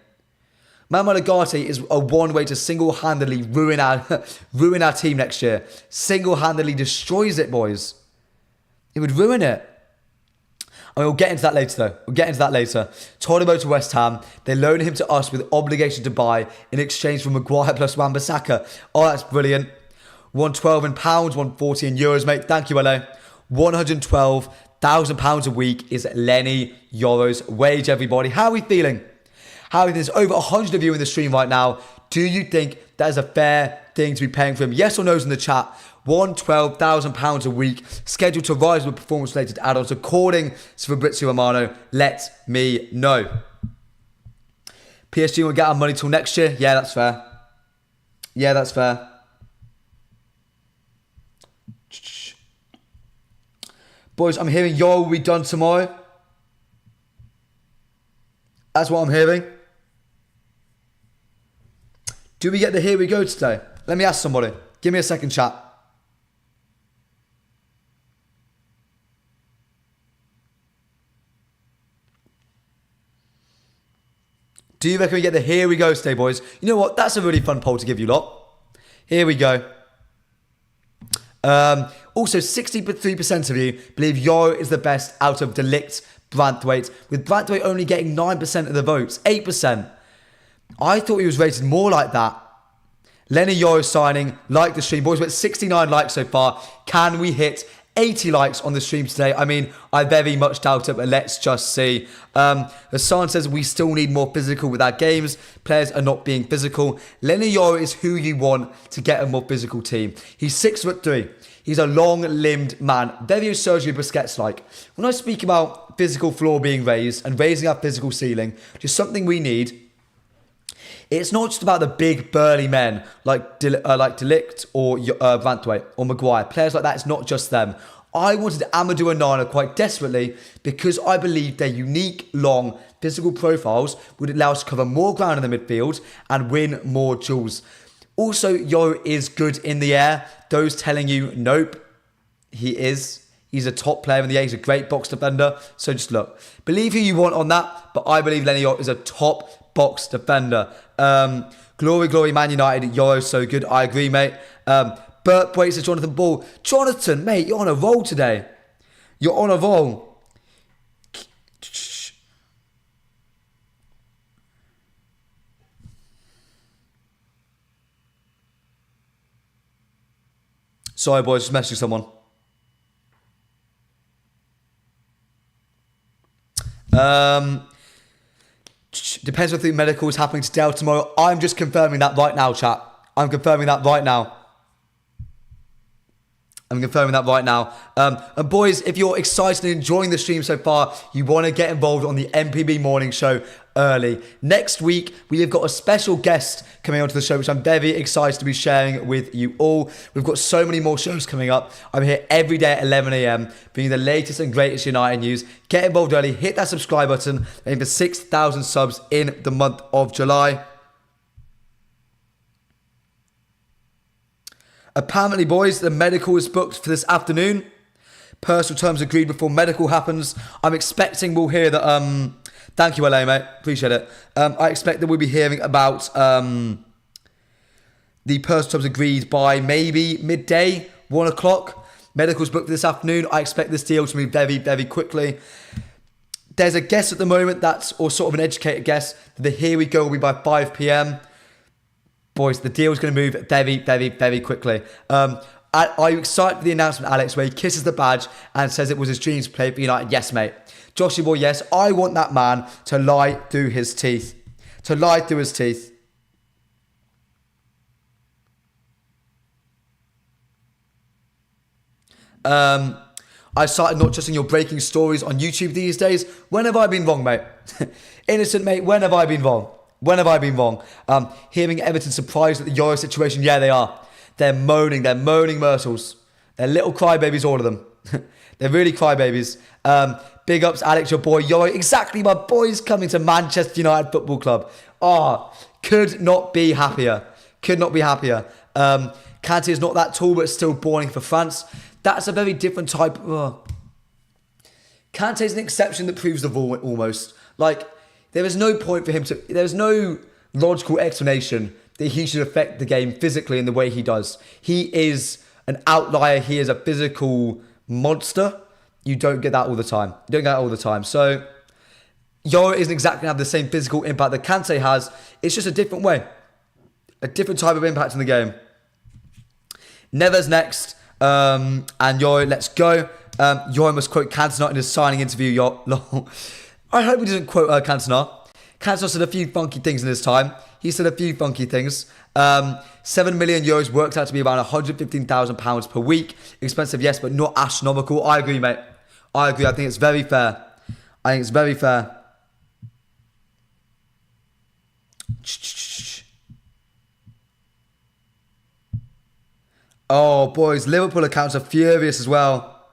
Manuel Ugarte is a one way to single-handedly ruin our team next year. Single-handedly destroys it, boys. It would ruin it. I mean, we'll get into that later, though. Tottenham to West Ham. They loan him to us with obligation to buy in exchange for Maguire plus Wan-Bissaka. Oh, that's brilliant. £112 in pounds, £140 in euros, mate. Thank you, LA. £112,000 a week is LENY Yoro's wage, everybody. How are we feeling? There's over 100 of you in the stream right now. Do you think that is a fair thing to be paying for him? Yes or no's in the chat. £112,000 a week, scheduled to rise with performance-related add-ons, according to Fabrizio Romano. Let me know. PSG will get our money till next year. Yeah, that's fair. Boys, I'm hearing Yoro will be done tomorrow. That's what I'm hearing. Do we get the here we go today? Let me ask somebody. Give me a second, chat. Do you reckon we get the here we go today, boys? You know what? That's a really fun poll to give you lot. Here we go. Also, 63% of you believe Yoro is the best out of De Ligt, Branthwaite, with Branthwaite only getting 9% of the votes, 8%. I thought he was rated more like that. LENY Yoro signing, like the stream. Boys, we're at 69 likes so far. Can we hit 80 likes on the stream today? I mean, I very much doubt it, but let's just see. Hassan says we still need more physical with our games. Players are not being physical. LENY Yoro is who you want to get a more physical team. He's 6'3". He's a long-limbed man, very Sergio Busquets-like. When I speak about physical floor being raised and raising our physical ceiling, which is something we need, it's not just about the big burly men like De Ligt or Branthwaite or Maguire. Players like that, it's not just them. I wanted Amadou Onana quite desperately because I believe their unique, long, physical profiles would allow us to cover more ground in the midfield and win more duels. Also, Yoro is good in the air. Those telling you, nope, he is. He's a top player in the air. He's a great box defender. So just look. Believe who you want on that, but I believe LENY Yoro is a top box defender. Glory, Man United. Yoro's so good. I agree, mate. Burt waits to Jonathan Ball. Jonathan, mate, you're on a roll today. You're on a roll. Sorry, boys, just messaging someone. Depends if the medical is happening today or tomorrow. I'm just confirming that right now, chat. I'm confirming that right now. And boys, if you're excited and enjoying the stream so far, you want to get involved on the MPB morning show early. Next week, we have got a special guest coming onto the show, which I'm very excited to be sharing with you all. We've got so many more shows coming up. I'm here every day at 11 a.m, bringing the latest and greatest United news. Get involved early, hit that subscribe button, aim for 6,000 subs in the month of July. Apparently, boys, the medical is booked for this afternoon. Personal terms agreed before medical happens. I'm expecting we'll hear that... Thank you, LA, mate. Appreciate it. I expect that we'll be hearing about the personal terms agreed by maybe midday, 1 o'clock. Medical's booked for this afternoon. I expect this deal to move very, very quickly. There's a guess at the moment or sort of an educated guess, that the here we go will be by 5 p.m. Boys, the deal's going to move very, very, very quickly. Are you excited for the announcement, Alex, where he kisses the badge and says it was his dream to play for United? Yes, mate. Joshy boy, yes. I want that man to lie through his teeth. To lie through his teeth. I started not trusting your breaking stories on YouTube these days. When have I been wrong, mate? Innocent, mate. When have I been wrong? When have I been wrong? Hearing Everton surprised at the Yoro situation. Yeah, they are. They're moaning Myrtles. They're little crybabies, all of them. They're really crybabies. Big ups, Alex, your boy Yoro. Exactly, my boy's coming to Manchester United Football Club. Could not be happier. Could not be happier. Kante is not that tall, but still balling for France. That's a very different type. Kante is an exception that proves the rule almost. Like, there is no point for him to... There's no logical explanation that he should affect the game physically in the way he does. He is an outlier. He is a physical monster. You don't get that all the time. You don't get that all the time. So, Yoro isn't exactly going to have the same physical impact that Kante has. It's just a different way. A different type of impact in the game. Neves next. And Yoro, let's go. Yoro must quote Cantona in his signing interview. I hope he doesn't quote Cantona. Cantona said a few funky things in his time. He said a few funky things. 7 million euros works out to be around £115,000 per week. Expensive, yes, but not astronomical. I agree, mate. I agree. I think it's very fair. I think it's very fair. Oh, boys, Liverpool accounts are furious as well.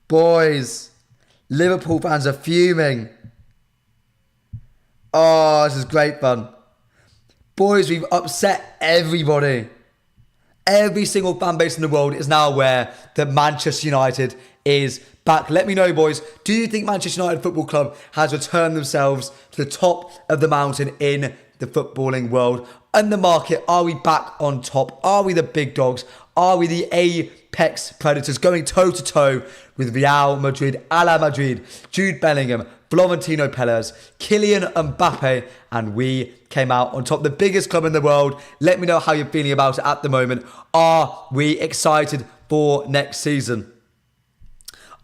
Boys, Liverpool fans are fuming. Oh, this is great fun. Boys, we've upset everybody. Every single fan base in the world is now aware that Manchester United is back. Let me know, boys. Do you think Manchester United Football Club has returned themselves to the top of the mountain in the footballing world? And the market, are we back on top? Are we the big dogs? Are we the apex predators going toe-to-toe with Real Madrid, a la Madrid, Jude Bellingham, Florentino Perez, Kylian Mbappe, and we came out on top, the biggest club in the world. Let me know how you're feeling about it at the moment. Are we excited for next season?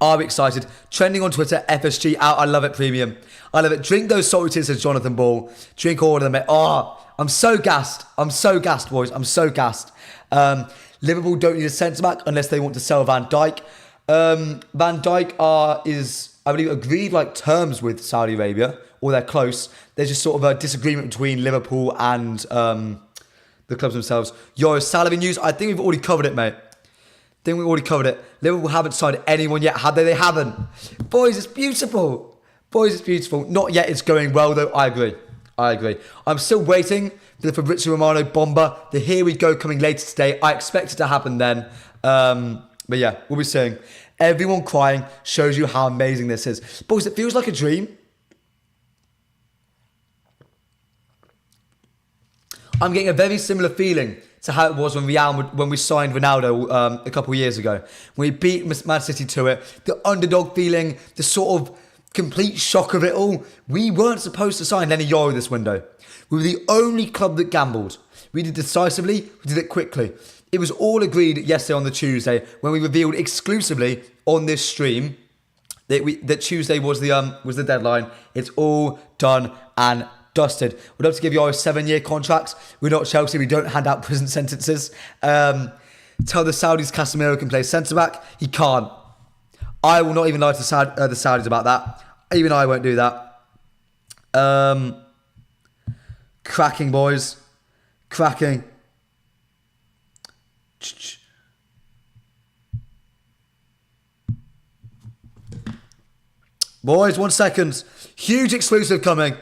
Are we excited? Trending on Twitter, FSG out. I love it, premium. I love it. Drink those salty tears, says Jonathan Ball. Drink all of them, mate. I'm so gassed. I'm so gassed, boys. I'm so gassed. Liverpool don't need a centre-back unless they want to sell Van Dijk. Van Dijk is, I believe, agreed terms with Saudi Arabia, or they're close. There's just sort of a disagreement between Liverpool and the clubs themselves. Yoro, salary news. I think we've already covered it, mate. I think we've already covered it. Liverpool haven't signed anyone yet, have they? They haven't. Boys, it's beautiful. Boys, it's beautiful. Not yet. It's going well, though. I agree. I'm still waiting for the Fabrizio Romano bomber. The Here We Go coming later today. I expect it to happen then. But yeah, we'll be seeing. Everyone crying shows you how amazing this is. Boys, it feels like a dream. I'm getting a very similar feeling to how it was when we signed Ronaldo a couple of years ago. When we beat Man City to it. The underdog feeling, the sort of complete shock of it all. We weren't supposed to sign LENY Yoro this window. We were the only club that gambled. We did decisively, we did it quickly. It was all agreed yesterday on the Tuesday when we revealed exclusively on this stream that Tuesday was the deadline. It's all done and dusted. We'd love to give you a 7-year contract. We're not Chelsea. We don't hand out prison sentences. Tell the Saudis Casemiro can play centre-back. He can't. I will not even lie to the Saudis about that. Even I won't do that. Cracking, boys. Cracking. Boys, 1 second. Huge exclusive coming.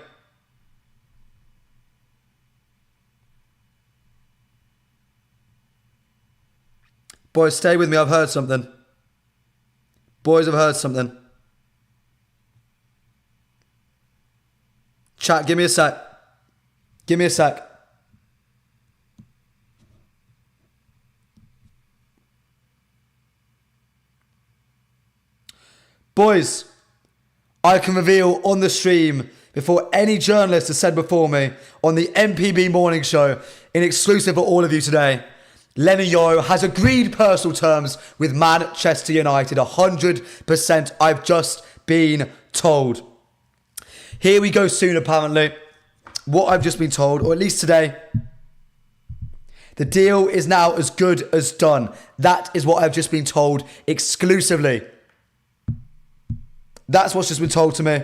Boys, stay with me. I've heard something. Boys, I've heard something. Chat, give me a sec. Give me a sec. Boys, I can reveal on the stream before any journalist has said before me on the MPB morning show in exclusive for all of you today. LENY Yoro has agreed personal terms with Manchester United. 100%, I've just been told. Here we go soon, apparently. What I've just been told, or at least today, the deal is now as good as done. That is what I've just been told exclusively. That's what's just been told to me.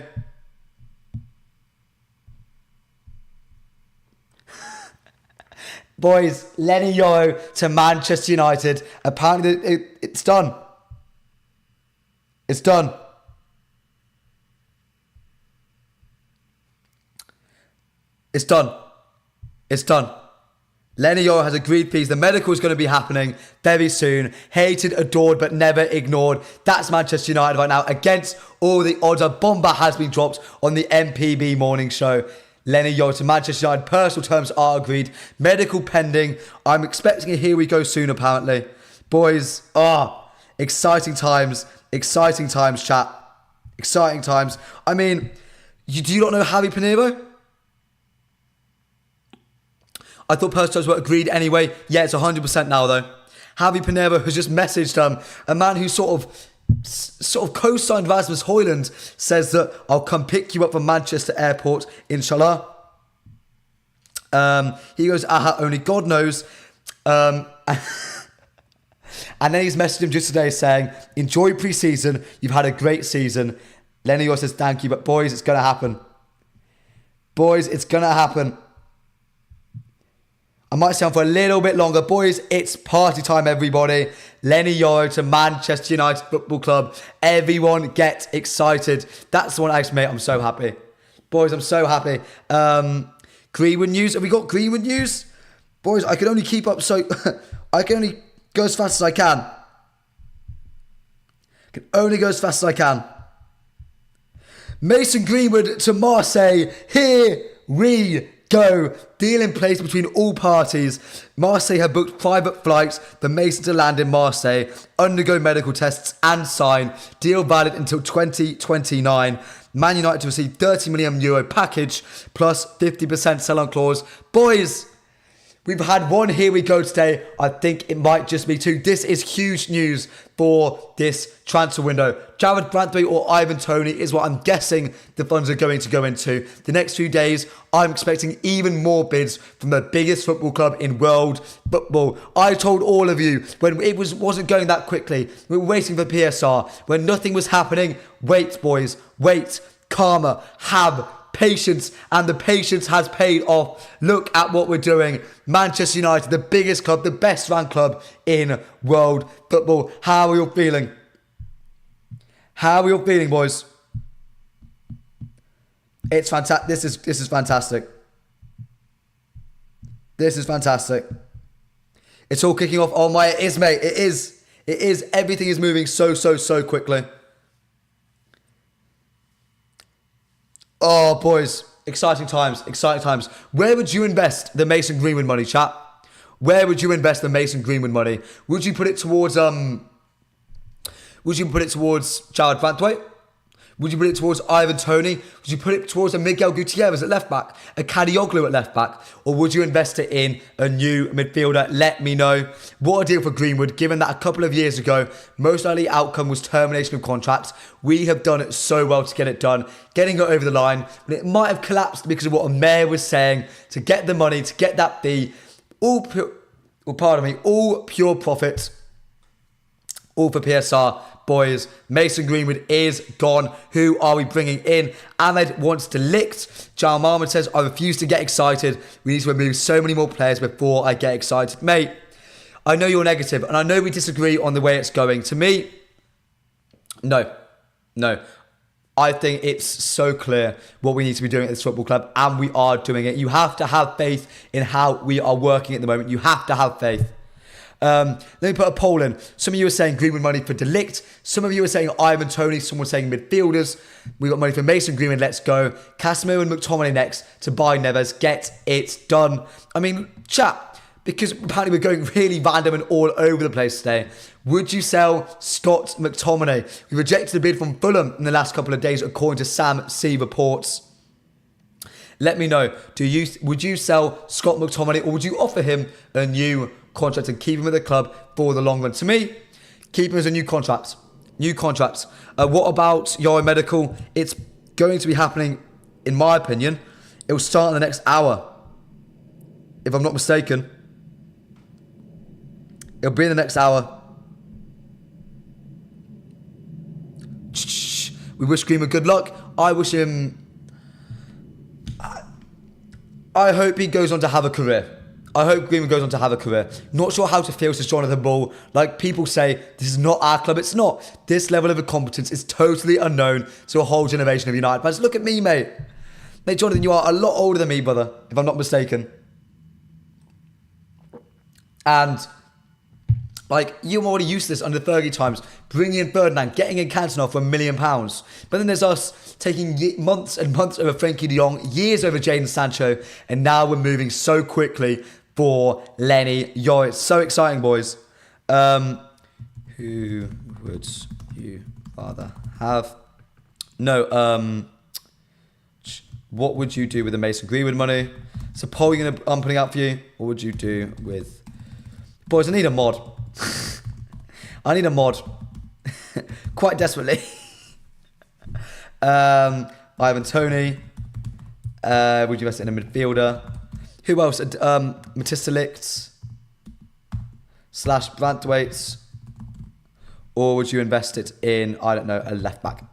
Boys, LENY Yoro to Manchester United. Apparently, it's done. It's done. It's done. It's done. LENY Yoro has agreed peace. The medical is going to be happening very soon. Hated, adored, but never ignored. That's Manchester United right now. Against all the odds, a bomber has been dropped on the MPB morning show. LENY Yoro to Manchester United. Personal terms are agreed. Medical pending. I'm expecting a here we go soon, apparently. Boys, exciting times. Exciting times, chat. Exciting times. I mean, do you not know Javi Pinheiro? I thought personal terms were agreed anyway. Yeah, it's 100% now, though. Javi Pinheiro has just messaged a man who sort of co-signed Rasmus Højlund, says that I'll come pick you up from Manchester Airport, inshallah. He goes, only God knows. And then he's messaged him just today saying, enjoy pre-season. You've had a great season. LENY Yoro says, thank you. But boys, it's going to happen. Boys, it's going to happen. I might stay on for a little bit longer. Boys, it's party time, everybody. LENY Yoro to Manchester United Football Club. Everyone get excited. That's the one I mate. I'm so happy. Boys, I'm so happy. Greenwood news. Have we got Greenwood news? Boys, I can only keep up so... I can only go as fast as I can. I can only go as fast as I can. Mason Greenwood to Marseille. Here we go. Deal in place between all parties. Marseille have booked private flights for Mason to land in Marseille, undergo medical tests and sign. Deal valid until 2029. Man United to receive €30 million package plus 50% sell-on clause. Boys, we've had one here we go today. I think it might just be two. This is huge news for this transfer window. Jared Branthwaite or Ivan Toney is what I'm guessing the funds are going to go into. The next few days, I'm expecting even more bids from the biggest football club in world football. I told all of you when it wasn't going that quickly. We were waiting for PSR. When nothing was happening, wait, boys, wait. Karma, have patience, and the patience has paid off. Look at what we're doing. Manchester United, the biggest club, the best ranked club in world football. How are you feeling? How are you feeling, boys? It's fantastic. This is fantastic. This is fantastic. It's all kicking off. Oh my, it is, mate. It is. It is. Everything is moving so quickly. Oh, boys. Exciting times. Exciting times. Where would you invest the Mason Greenwood money, chat? Where would you invest the Mason Greenwood money? Would you put it towards Jared Branthwaite? Would you put it towards Ivan Toney? Would you put it towards a Miguel Gutierrez at left back? A Kadioglu at left back? Or would you invest it in a new midfielder? Let me know. What a deal for Greenwood, given that a couple of years ago, most likely outcome was termination of contract. We have done it so well to get it done. Getting it over the line, but it might have collapsed because of what a mayor was saying. To get the money, to get that fee, all pure profit. All for PSR. Boys, Mason Greenwood is gone. Who are we bringing in? Ahmed wants to licked. Jal Mahmoud says, I refuse to get excited. We need to remove so many more players before I get excited. Mate, I know you're negative, and I know we disagree on the way it's going. To me, no. I think it's so clear what we need to be doing at this football club, and we are doing it. You have to have faith in how we are working at the moment. You have to have faith. Let me put a poll in. Some of you are saying Greenwood money for De Ligt. Some of you are saying Ivan Toney. Some are saying midfielders. We got money for Mason Greenwood. Let's go. Casemiro and McTominay next to buy Neves. Get it done. I mean, chat, because apparently we're going really random and all over the place today. Would you sell Scott McTominay? We rejected a bid from Fulham in the last couple of days, according to Sam C reports. Let me know. Would you sell Scott McTominay, or would you offer him a new contract and keep him at the club for the long run. To me, keep him as a new contract. New contract. What about Yoro Medical? It's going to be happening, in my opinion. It will start in the next hour, if I'm not mistaken. It'll be in the next hour. We wish Greenwood good luck. I wish him... I hope he goes on to have a career. I hope Greenwood goes on to have a career. Not sure how to feel to Jonathan Ball. Like people say, this is not our club. It's not. This level of incompetence is totally unknown to a whole generation of United fans. Look at me, mate. Mate, Jonathan, you are a lot older than me, brother, if I'm not mistaken. And, like, you're already used to this under 30 times. Bringing in Ferdinand, getting in Cantona for £1 million. But then there's us taking months and months over Frenkie de Jong, years over Jadon Sancho, and now we're moving so quickly for LENY Yoro. It's so exciting, boys. Who would you rather have? No, what would you do with the Mason Greenwood money? So poll I'm putting out for you. What would you do with... Boys, I need a mod. I need a mod. Quite desperately. Ivan Toney. Would you invest in a midfielder? Who else? Matista Ligt / Brandtwaite. Or would you invest it in, I don't know, a left back?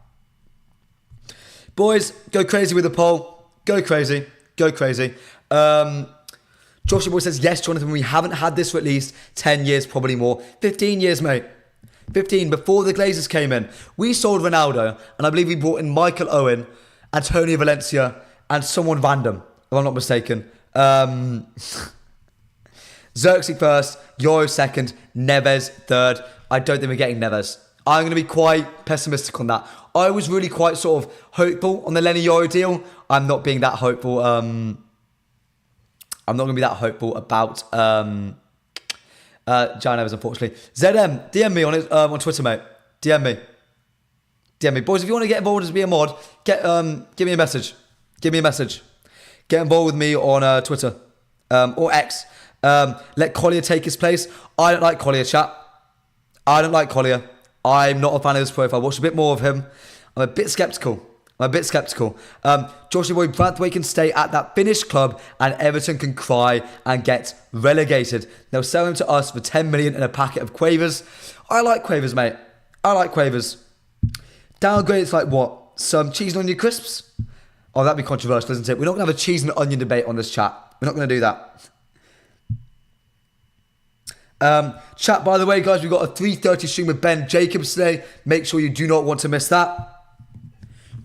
Boys, go crazy with the poll. Go crazy. Go crazy. Joshua Boy says, yes, Jonathan, we haven't had this for at least 10 years, probably more. 15 years, mate. 15, before the Glazers came in. We sold Ronaldo, and I believe we brought in Michael Owen, Antonio Valencia, and someone random, if I'm not mistaken. Xerxes first, Yoro second, Neves third. I don't think we're getting Neves. I'm going to be quite pessimistic on that. I was really quite sort of hopeful on the LENY Yoro deal. I'm not being that hopeful. I'm not going to be that hopeful about John Neves, unfortunately. ZM, DM me on Twitter, mate. DM me. Boys, if you want to get involved as be a mod, give me a message. Give me a message. Get involved with me on Twitter or X. Let Collier take his place. I don't like Collier, chat. I don't like Collier. I'm not a fan of his profile. Watch a bit more of him. I'm a bit sceptical. Joshua Boy Brandtwaite can stay at that Finnish club and Everton can cry and get relegated. They'll sell him to us for 10 million and a packet of quavers. I like quavers, mate. I like quavers. Downgrade, it's like what? Some cheese and onion crisps? Oh, that'd be controversial, isn't it? We're not going to have a cheese and onion debate on this chat. We're not going to do that. Chat, by the way, guys, we've got a 3:30 stream with Ben Jacobs today. Make sure you do not want to miss that.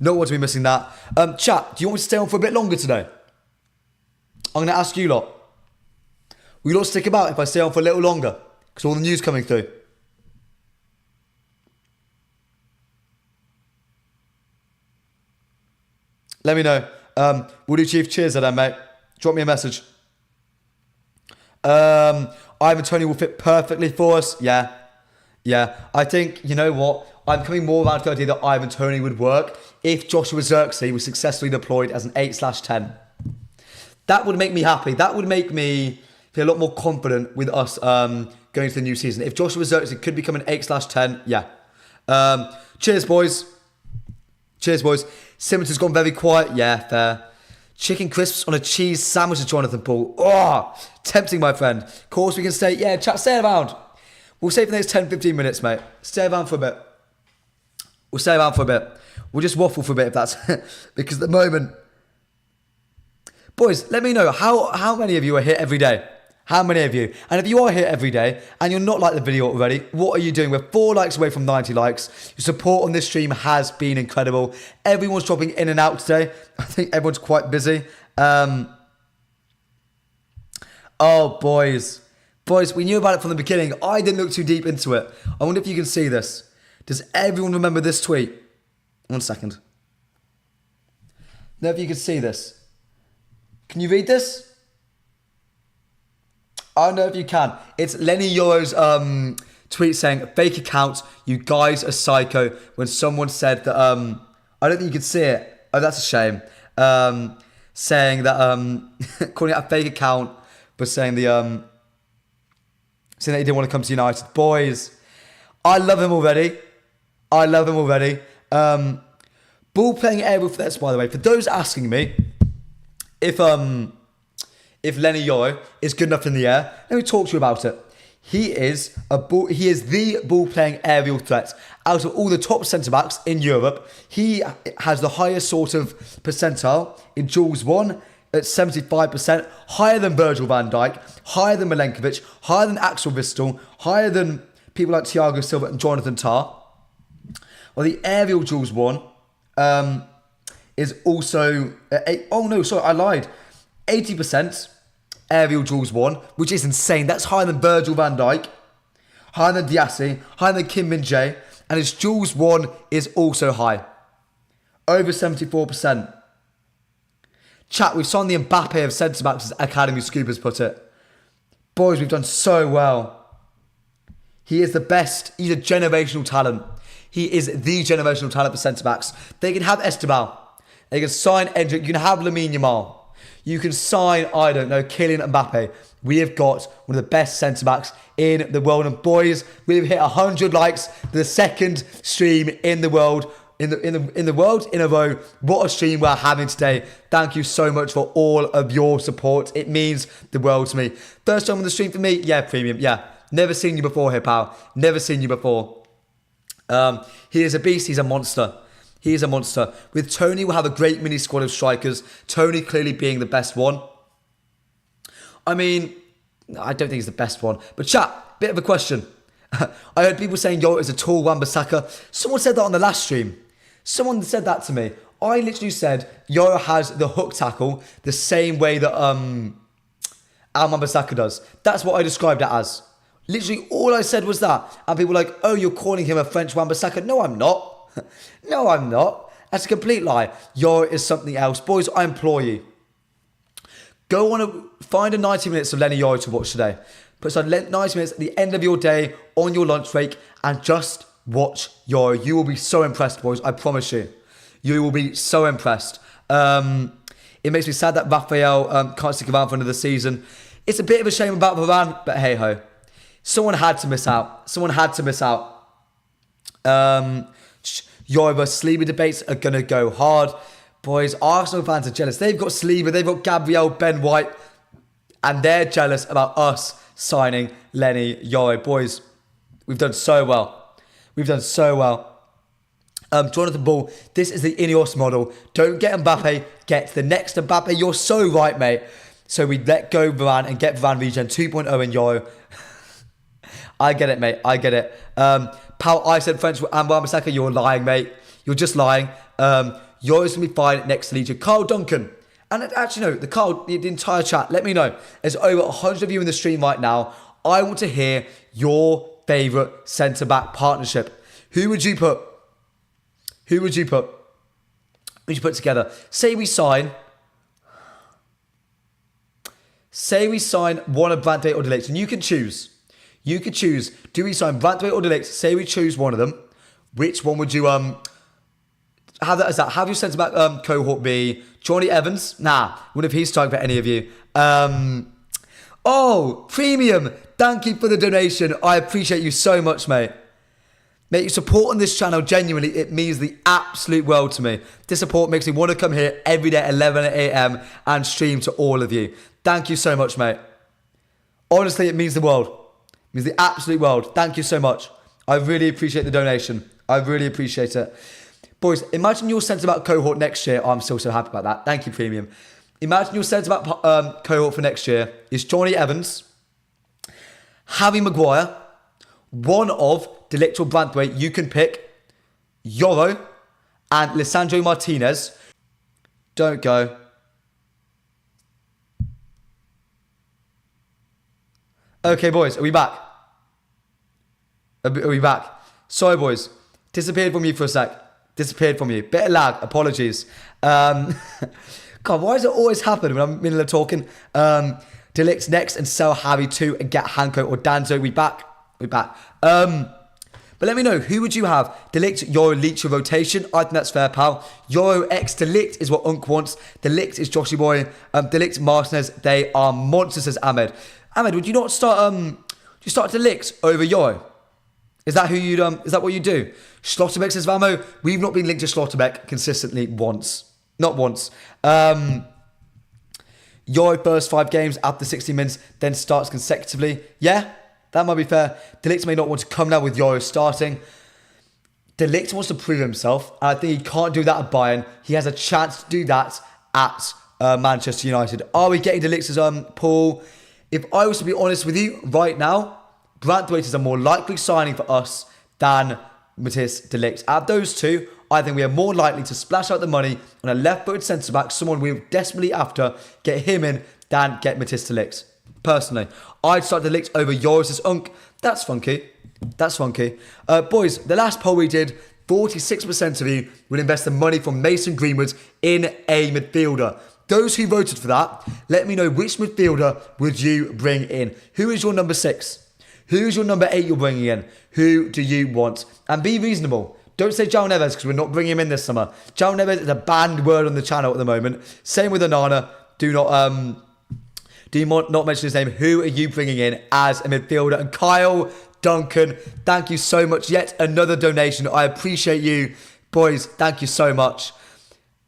Not want to be missing that. Chat, do you want me to stay on for a bit longer today? I'm going to ask you lot. Will you lot stick about if I stay on for a little longer? Because all the news coming through. Let me know. Woody Chief, cheers then, mate. Drop me a message. Ivan Toney will fit perfectly for us. Yeah. I think, you know what? I'm coming more around to the idea that Ivan Toney would work if Joshua Xerxes was successfully deployed as an 8/10. That would make me happy. That would make me feel a lot more confident with us going into the new season. If Joshua Xerxes could become an 8/10, yeah. Cheers, boys. Simmons has gone very quiet. Yeah, fair. Chicken crisps on a cheese sandwich with Jonathan Paul. Oh, tempting, my friend. Of course, we can stay. Yeah, chat, stay around. We'll stay for the next 10-15 minutes, mate. Stay around for a bit. We'll just waffle for a bit if that's... because at the moment... Boys, let me know how many of you are here every day. How many of you? And if you are here every day and you're not like the video already, what are you doing? We're 4 likes away from 90 likes. Your support on this stream has been incredible. Everyone's dropping in and out today. I think everyone's quite busy. Oh, boys. Boys, we knew about it from the beginning. I didn't look too deep into it. I wonder if you can see this. Does everyone remember this tweet? 1 second. Now if you can see this. Can you read this? I don't know if you can. It's LENY Yoro's tweet saying, fake account, you guys are psycho. When someone said that, I don't think you could see it. Oh, that's a shame. Saying that, calling it a fake account, but saying the, saying that he didn't want to come to United. Boys, I love him already. I love him already. Ball playing aerial threats, by the way. For those asking me if LENY Yoro is good enough in the air, let me talk to you about it. He is the ball playing aerial threat. Out of all the top centre backs in Europe, he has the highest sort of percentile in duels won at 75%, higher than Virgil van Dijk, higher than Milenkovic, higher than Axel Witsel, higher than people like Thiago Silva and Jonathan Tah. Well, the aerial duels won is also I lied. 80% aerial duels won, which is insane. That's higher than Virgil van Dijk, higher than Diassi, higher than Kim Min-jae, and his duels won is also high. Over 74%. Chat, we've signed the Mbappe of centre-backs, as Academy Scoopers put it. Boys, we've done so well. He is the best. He's a generational talent. He is the generational talent for centre-backs. They can have Esteban. They can sign Endrick. You can have Lamine Yamal. You can sign, I don't know, Kylian Mbappe. We have got one of the best centre-backs in the world. And boys, we've hit 100 likes, the second stream in the world, in the world in a row. What a stream we're having today. Thank you so much for all of your support. It means the world to me. First time on the stream for me? Yeah, premium. Yeah. Never seen you before here, pal. Never seen you before. He is a beast. He's a monster. He is a monster. With Tony, we'll have a great mini squad of strikers. Tony clearly being the best one. I mean, I don't think he's the best one. But chat, bit of a question. I heard people saying Yoro is a tall Wan-Bissaka. Someone said that on the last stream. Someone said that to me. I literally said Yoro has the hook tackle the same way that Wan-Bissaka does. That's what I described it as. Literally all I said was that. And people were like, oh, you're calling him a French Wan-Bissaka. No, I'm not. No, I'm not. That's a complete lie. Yoro is something else. Boys, I implore you. Go on find a 90 minutes of LENY Yoro to watch today. Put some 90 minutes at the end of your day, on your lunch break, and just watch Yoro. You will be so impressed, boys. I promise you. You will be so impressed. It makes me sad that Raphael can't stick around for another season. It's a bit of a shame about Varane, but hey-ho. Someone had to miss out. Someone had to miss out. Yoro versus Saliba debates are going to go hard. Boys, Arsenal fans are jealous. They've got Saliba, they've got Gabriel, Ben White, and they're jealous about us signing LENY Yoro. Boys, we've done so well. We've done so well. Jonathan Ball, this is the Ineos model. Don't get Mbappe, get the next Mbappe. You're so right, mate. So we let go Varane and get Varane regen 2.0 in Yoro. I get it, mate. I get it. Pal, I said French and Wan-Bissaka. You're lying, mate. You're just lying. Yoro's going to be fine next to Legion. Carl Duncan. And actually, no, the entire chat, let me know. There's over 100 of you in the stream right now. I want to hear your favourite centre-back partnership. Who would you put? Who would you put? Who would you put together? Say we sign one of Brandt or Delict, and you can choose. You could choose. Do we sign Brandt or Delict? Say we choose one of them. Which one would you have that as that? Have your centre-back cohort be Johnny Evans? Nah, wouldn't have he strike for any of you. Oh, premium. Thank you for the donation. I appreciate you so much, mate. Mate, your support on this channel, genuinely, it means the absolute world to me. This support makes me want to come here every day at 11 a.m. and stream to all of you. Thank you so much, mate. Honestly, it means the world. It means the absolute world. Thank you so much. I really appreciate the donation. I really appreciate it. Boys, imagine your centre-back cohort next year. Oh, I'm still so happy about that. Thank you, premium. Imagine your centre-back cohort for next year is Johnny Evans, Harry Maguire, one of Delict or Branthwaite, you can pick Yoro and Lisandro Martinez. Don't go. Okay, boys, are we back? Are we back? Sorry, boys. Disappeared from you for a sec. Disappeared from you. Bit of lag. Apologies. God, why does it always happen when I'm in the middle of talking? Delict next and sell Harry too and get Hanko or Danzo. We back. We back. But let me know, who would you have? Delict, Yoro, Leach, your rotation. I think that's fair, pal. Yoro X Delict is what Unk wants. Delict is Joshy Boy. Delict, Martinez, they are monsters, says Ahmed. Ahmed, would you not start you start De Ligt over Yoro? Is that who you'd is that what you do? Schlotterbeck says Vamo, we've not been linked to Schlotterbeck consistently once. Not once. Yoro first 5 games after 60 minutes, then starts consecutively. Yeah, that might be fair. De Ligt may not want to come now with Yoro starting. De Ligt wants to prove himself, and I think he can't do that at Bayern. He has a chance to do that at Manchester United. Are we getting De Ligt's Paul? If I was to be honest with you, right now, Branthwaite is a more likely signing for us than Matthijs de Ligt. Out of those two, I think we are more likely to splash out the money on a left-footed centre-back, someone we're desperately after, get him in, than get Matthijs de Ligt. Personally, I'd start de Ligt over Yoro, says Unk. That's funky. That's funky. Boys, the last poll we did, 46% of you would invest the money from Mason Greenwood in a midfielder. Those who voted for that, let me know which midfielder would you bring in. Who is your number 6? Who's your number 8 you're bringing in? Who do you want? And be reasonable. Don't say João Neves because we're not bringing him in this summer. João Neves is a banned word on the channel at the moment. Same with Onana. Do not mention his name. Who are you bringing in as a midfielder? And Kyle Duncan, thank you so much. Yet another donation. I appreciate you. Boys, thank you so much.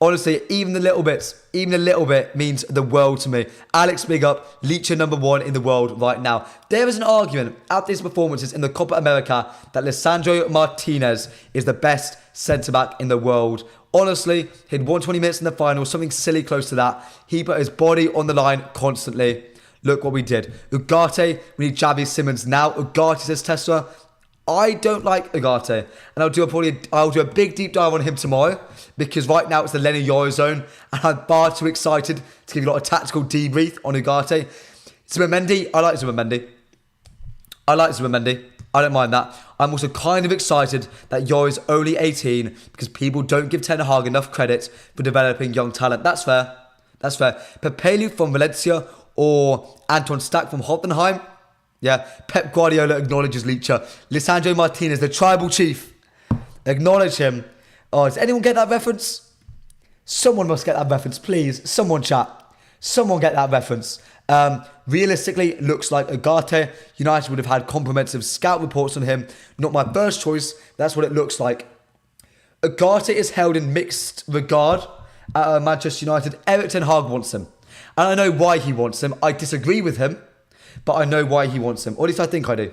Honestly, even a little bit means the world to me. Alex, big up. Leacher number 1 in the world right now. There is an argument after his performances in the Copa America that Lisandro Martinez is the best centre-back in the world. Honestly, he had 120 minutes in the final, something silly close to that. He put his body on the line constantly. Look what we did. Ugarte, we need Xavi Simons now. Ugarte, says Tesla. I don't like Ugarte, and I'll do a big deep dive on him tomorrow, because right now it's the LENY Yoro zone, and I'm far too excited to give you a lot of tactical debrief on Ugarte. Zubimendi, I like Zubimendi. I don't mind that. I'm also kind of excited that Yoro is only 18, because people don't give Ten Hag enough credit for developing young talent. That's fair. Pepelu from Valencia or Anton Stack from Hoffenheim. Yeah, Pep Guardiola acknowledges Leacher. Lisandro Martinez, the tribal chief. Acknowledge him. Oh, does anyone get that reference? Someone must get that reference, please. Someone chat. Someone get that reference. Realistically, looks like Ugarte. United would have had comprehensive scout reports on him. Not my first choice. That's what it looks like. Ugarte is held in mixed regard at Manchester United. Everton Hag wants him. And I know why he wants him. I disagree with him, but I know why he wants him. Or at least I think I do.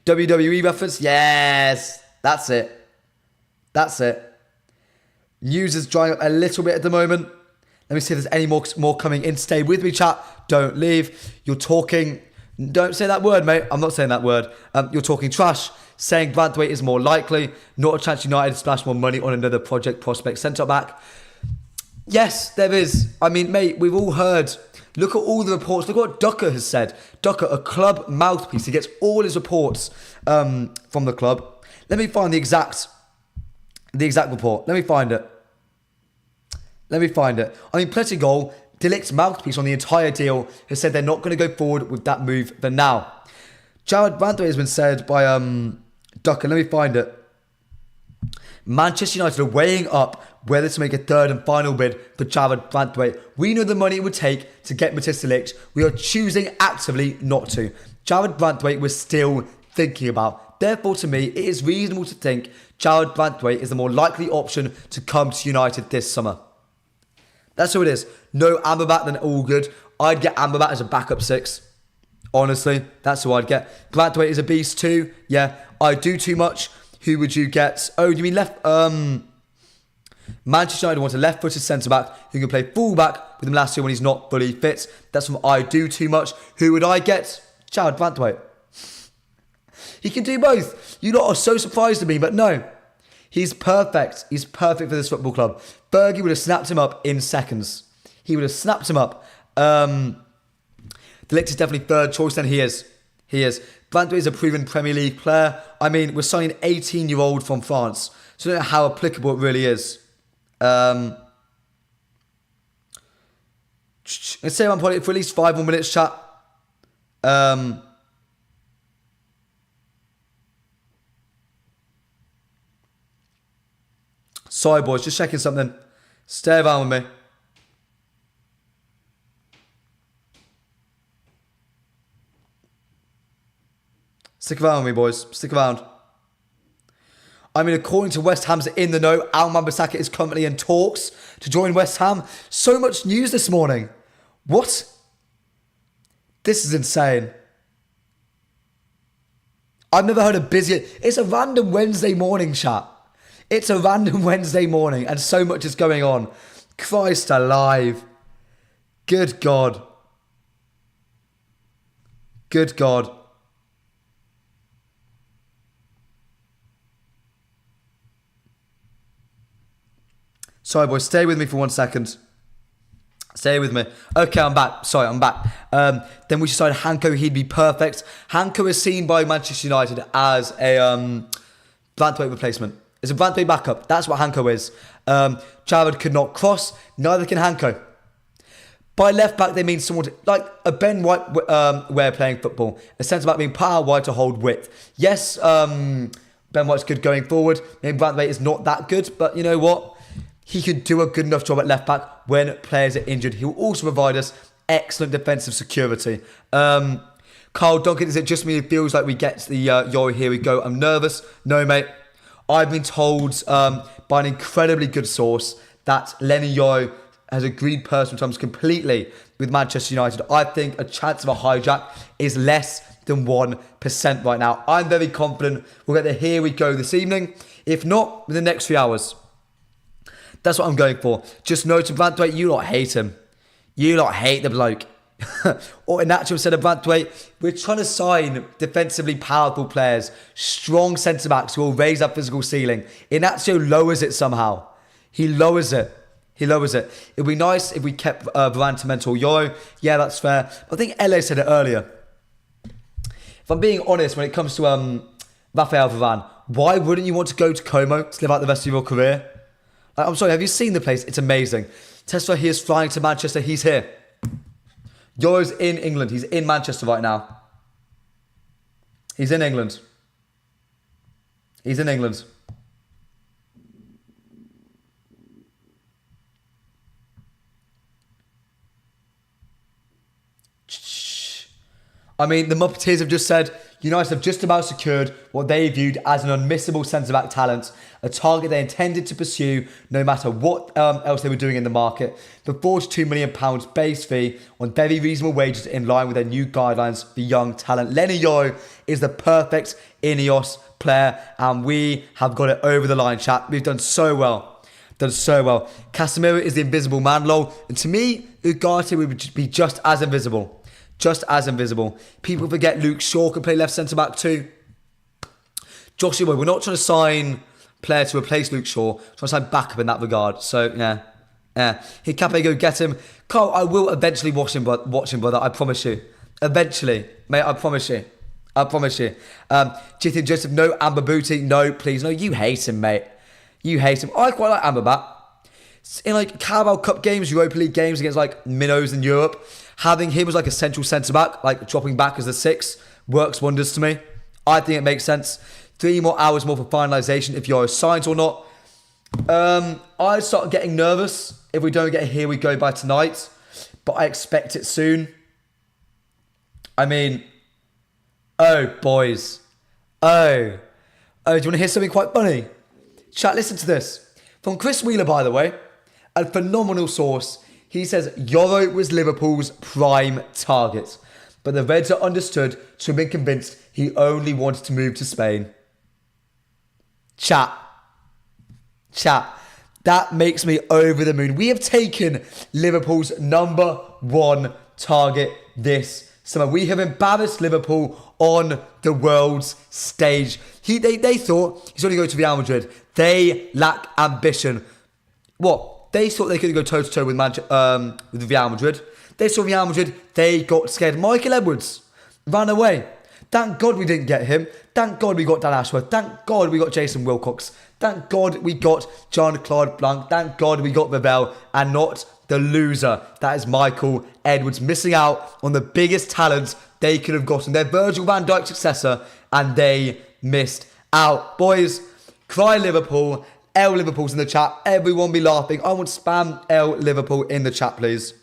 WWE reference? Yes. That's it. News is drying up a little bit at the moment. Let me see if there's any more coming in. Stay with me, chat. Don't leave. You're talking... Don't say that word, mate. I'm not saying that word. You're talking trash. Saying Branthwaite is more likely. Not a chance United to splash more money on another project prospect centre-back. Yes, there is. I mean, mate, we've all heard... Look at all the reports. Look what Ducker has said. Ducker, a club mouthpiece. He gets all his reports from the club. Let me find the exact report. Let me find it. I mean, Pletigol, De Ligt's mouthpiece on the entire deal, has said they're not going to go forward with that move for now. Jared Branthwaite has been said by Ducker. Let me find it. Manchester United are weighing up whether to make a third and final bid for Jared Branthwaite. We know the money it would take to get Matthijs de Ligt. We are choosing actively not to. Jared Branthwaite we're still thinking about. Therefore, to me, it is reasonable to think Jared Branthwaite is the more likely option to come to United this summer. That's who it is. No Amrabat, then all good. I'd get Amrabat as a backup 6. Honestly, that's who I'd get. Branthwaite is a beast too. Yeah, I do too much. Who would you get? Oh, you mean left... Manchester United wants a left-footed centre-back who can play full-back with him last year when he's not fully fit. That's from I do too much. Who would I get? Jared Branthwaite. He can do both. You lot are so surprised at me, but no. He's perfect. He's perfect for this football club. Fergie would have snapped him up in seconds. He would have snapped him up. De Ligt is definitely third choice, then he is. Branthwaite is a proven Premier League player. I mean, we're signing an 18-year-old from France, so I don't know how applicable it really is. Let's say I'm putting it for at least 5 more minutes, chat. Sorry, boys, just checking something. Stay around with me. Stick around with me, boys. Stick around. I mean, according to West Ham's In the Know, Al-Mambasaka is currently in talks to join West Ham. So much news this morning. What? This is insane. I've never heard a busier... It's a random Wednesday morning, chat. It's a random Wednesday morning and so much is going on. Christ alive. Good God. Good God. Sorry, boys. Stay with me for 1 second. Stay with me. Okay, I'm back. Sorry, I'm back. Then we decided Hanko, he'd be perfect. Hanko is seen by Manchester United as a Branthwaite replacement. It's a Branthwaite backup. That's what Hanko is. Jared could not cross. Neither can Hanko. By left back, they mean someone like a Ben White way of playing football. A centre back being power wide to hold width. Yes, Ben White's good going forward. Maybe Branthwaite is not that good, but you know what? He could do a good enough job at left back when players are injured. He will also provide us excellent defensive security. Carl Duncan, is it just me who feels like we get to the Yoro, here we go? I'm nervous. No, mate. I've been told by an incredibly good source that LENY Yoro has agreed personal terms completely with Manchester United. I think a chance of a hijack is less than 1% right now. I'm very confident we'll get the here we go this evening. If not, within the next few hours. That's what I'm going for. Just know to Branthwaite, you lot hate him. You lot hate the bloke. Or in actual said of Branthwaite, we're trying to sign defensively powerful players, strong centre-backs who will raise our physical ceiling. Inacio lowers it somehow. He lowers it. He lowers it. It would be nice if we kept Varane to mentor Yoro. Yeah, that's fair. I think LA said it earlier. If I'm being honest, when it comes to Rafael Varane, why wouldn't you want to go to Como to live out the rest of your career? I'm sorry, have you seen the place? It's amazing. Tesla, he is flying to Manchester. He's here. Yoro's in England. He's in Manchester right now. He's in England. He's in England. I mean, the Muppeteers have just said United have just about secured what they viewed as an unmissable centre-back talent, a target they intended to pursue no matter what else they were doing in the market. The £42 million base fee on very reasonable wages in line with their new guidelines for young talent. LENY Yoro is the perfect Ineos player and we have got it over the line, chat. We've done so well. Done so well. Casemiro is the invisible man, lol. And to me, Ugarte would be just as invisible. Just as invisible. People forget Luke Shaw can play left centre-back too. Joshua, we're not trying to sign a player to replace Luke Shaw. We're trying to sign backup in that regard. So, yeah. Here, Cape, go get him. Carl, I will eventually watch him, brother. I promise you. Eventually. Mate, I promise you. I promise you. Jithin Joseph, no. Amber Booty, no, please. No, you hate him, mate. You hate him. I quite like Amberbat. In like Carabao Cup games, Europa League games against like minnows in Europe, having him as like a central centre-back, like dropping back as a 6, works wonders to me. I think it makes sense. 3 more hours more for finalisation if you're signed or not. I'd start getting nervous if we don't get a here we go by tonight, but I expect it soon. I mean, oh, boys. Oh, do you want to hear something quite funny? Chat, listen to this. From Chris Wheeler, by the way, a phenomenal source. He says Yoro was Liverpool's prime target, but the Reds are understood to have been convinced he only wanted to move to Spain. Chat, that makes me over the moon. We have taken Liverpool's #1 target this summer. We have embarrassed Liverpool on the world's stage. They thought he's going to go to Real Madrid. They lack ambition. What? They thought they could go toe-to-toe with Real Madrid. They saw Real Madrid. They got scared. Michael Edwards ran away. Thank God we didn't get him. Thank God we got Dan Ashworth. Thank God we got Jason Wilcox. Thank God we got Jean-Claude Blanc. Thank God we got Ravel and not the loser. That is Michael Edwards, missing out on the biggest talent they could have gotten. Their Virgil van Dijk successor, and they missed out. Boys, cry Liverpool. L Liverpool's in the chat. Everyone be laughing. I want spam L Liverpool in the chat, please.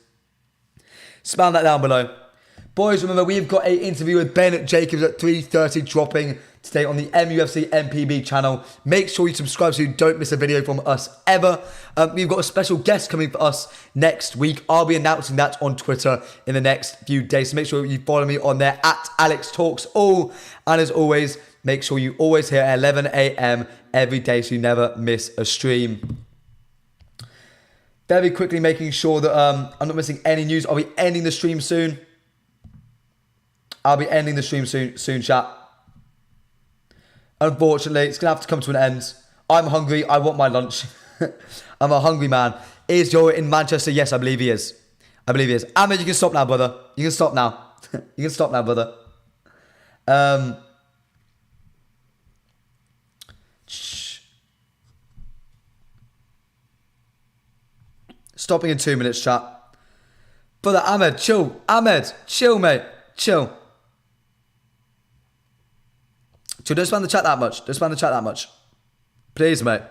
Spam that down below. Boys, remember, we've got an interview with Ben Jacobs at 3:30 dropping today on the mufcMPB channel. Make sure you subscribe so you don't miss a video from us ever. We've got a special guest coming for us next week. I'll be announcing that on Twitter in the next few days. So make sure you follow me on there at AlexTalksAll. And as always, make sure you always hear at 11 a.m. every day so you never miss a stream. Very quickly making sure that I'm not missing any news. I'll be ending the stream soon. Soon, chat. Unfortunately, it's going to have to come to an end. I'm hungry. I want my lunch. I'm a hungry man. Is Yoro in Manchester? Yes, I believe he is. Ahmed, you can stop now, brother. You can stop now. Brother. Stopping in 2 minutes, chat. Brother, Ahmed, chill. Chill, mate. Chill. Don't spam the chat that much. Please, mate.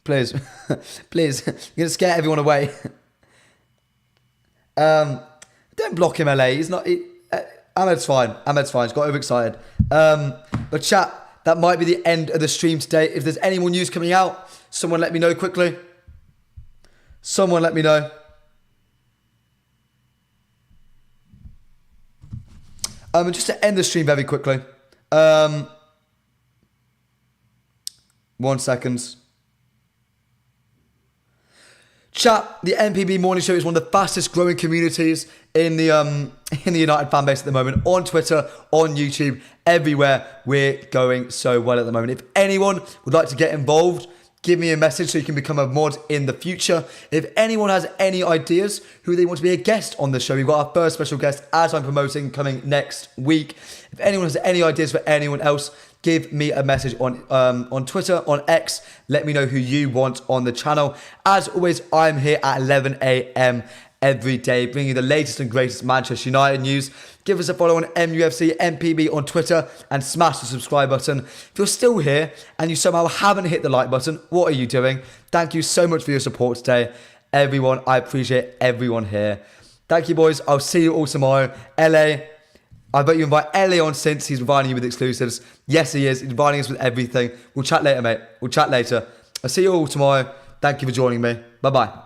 Please. Please. You're going to scare everyone away. Don't block him, LA. He's not... Ahmed's fine. He's got overexcited. But chat, that might be the end of the stream today. If there's any more news coming out, someone let me know quickly. Someone let me know. Just to end the stream very quickly. 1 second. Chat, the MPB Morning Show is one of the fastest growing communities in the United fan base at the moment. On Twitter, on YouTube, everywhere. We're going so well at the moment. If anyone would like to get involved, give me a message so you can become a mod in the future. If anyone has any ideas who they want to be a guest on the show, we've got our first special guest, as I'm promoting, coming next week. If anyone has any ideas for anyone else, give me a message on Twitter, on X. Let me know who you want on the channel. As always, I'm here at 11 a.m. every day, bringing you the latest and greatest Manchester United news. Give us a follow on mufcMPB on Twitter and smash the subscribe button. If you're still here and you somehow haven't hit the like button, what are you doing? Thank you so much for your support today. Everyone, I appreciate everyone here. Thank you, boys. I'll see you all tomorrow. LA, I bet you invite LA on since he's providing you with exclusives. Yes, he is. He's providing us with everything. We'll chat later, mate. We'll chat later. I'll see you all tomorrow. Thank you for joining me. Bye-bye.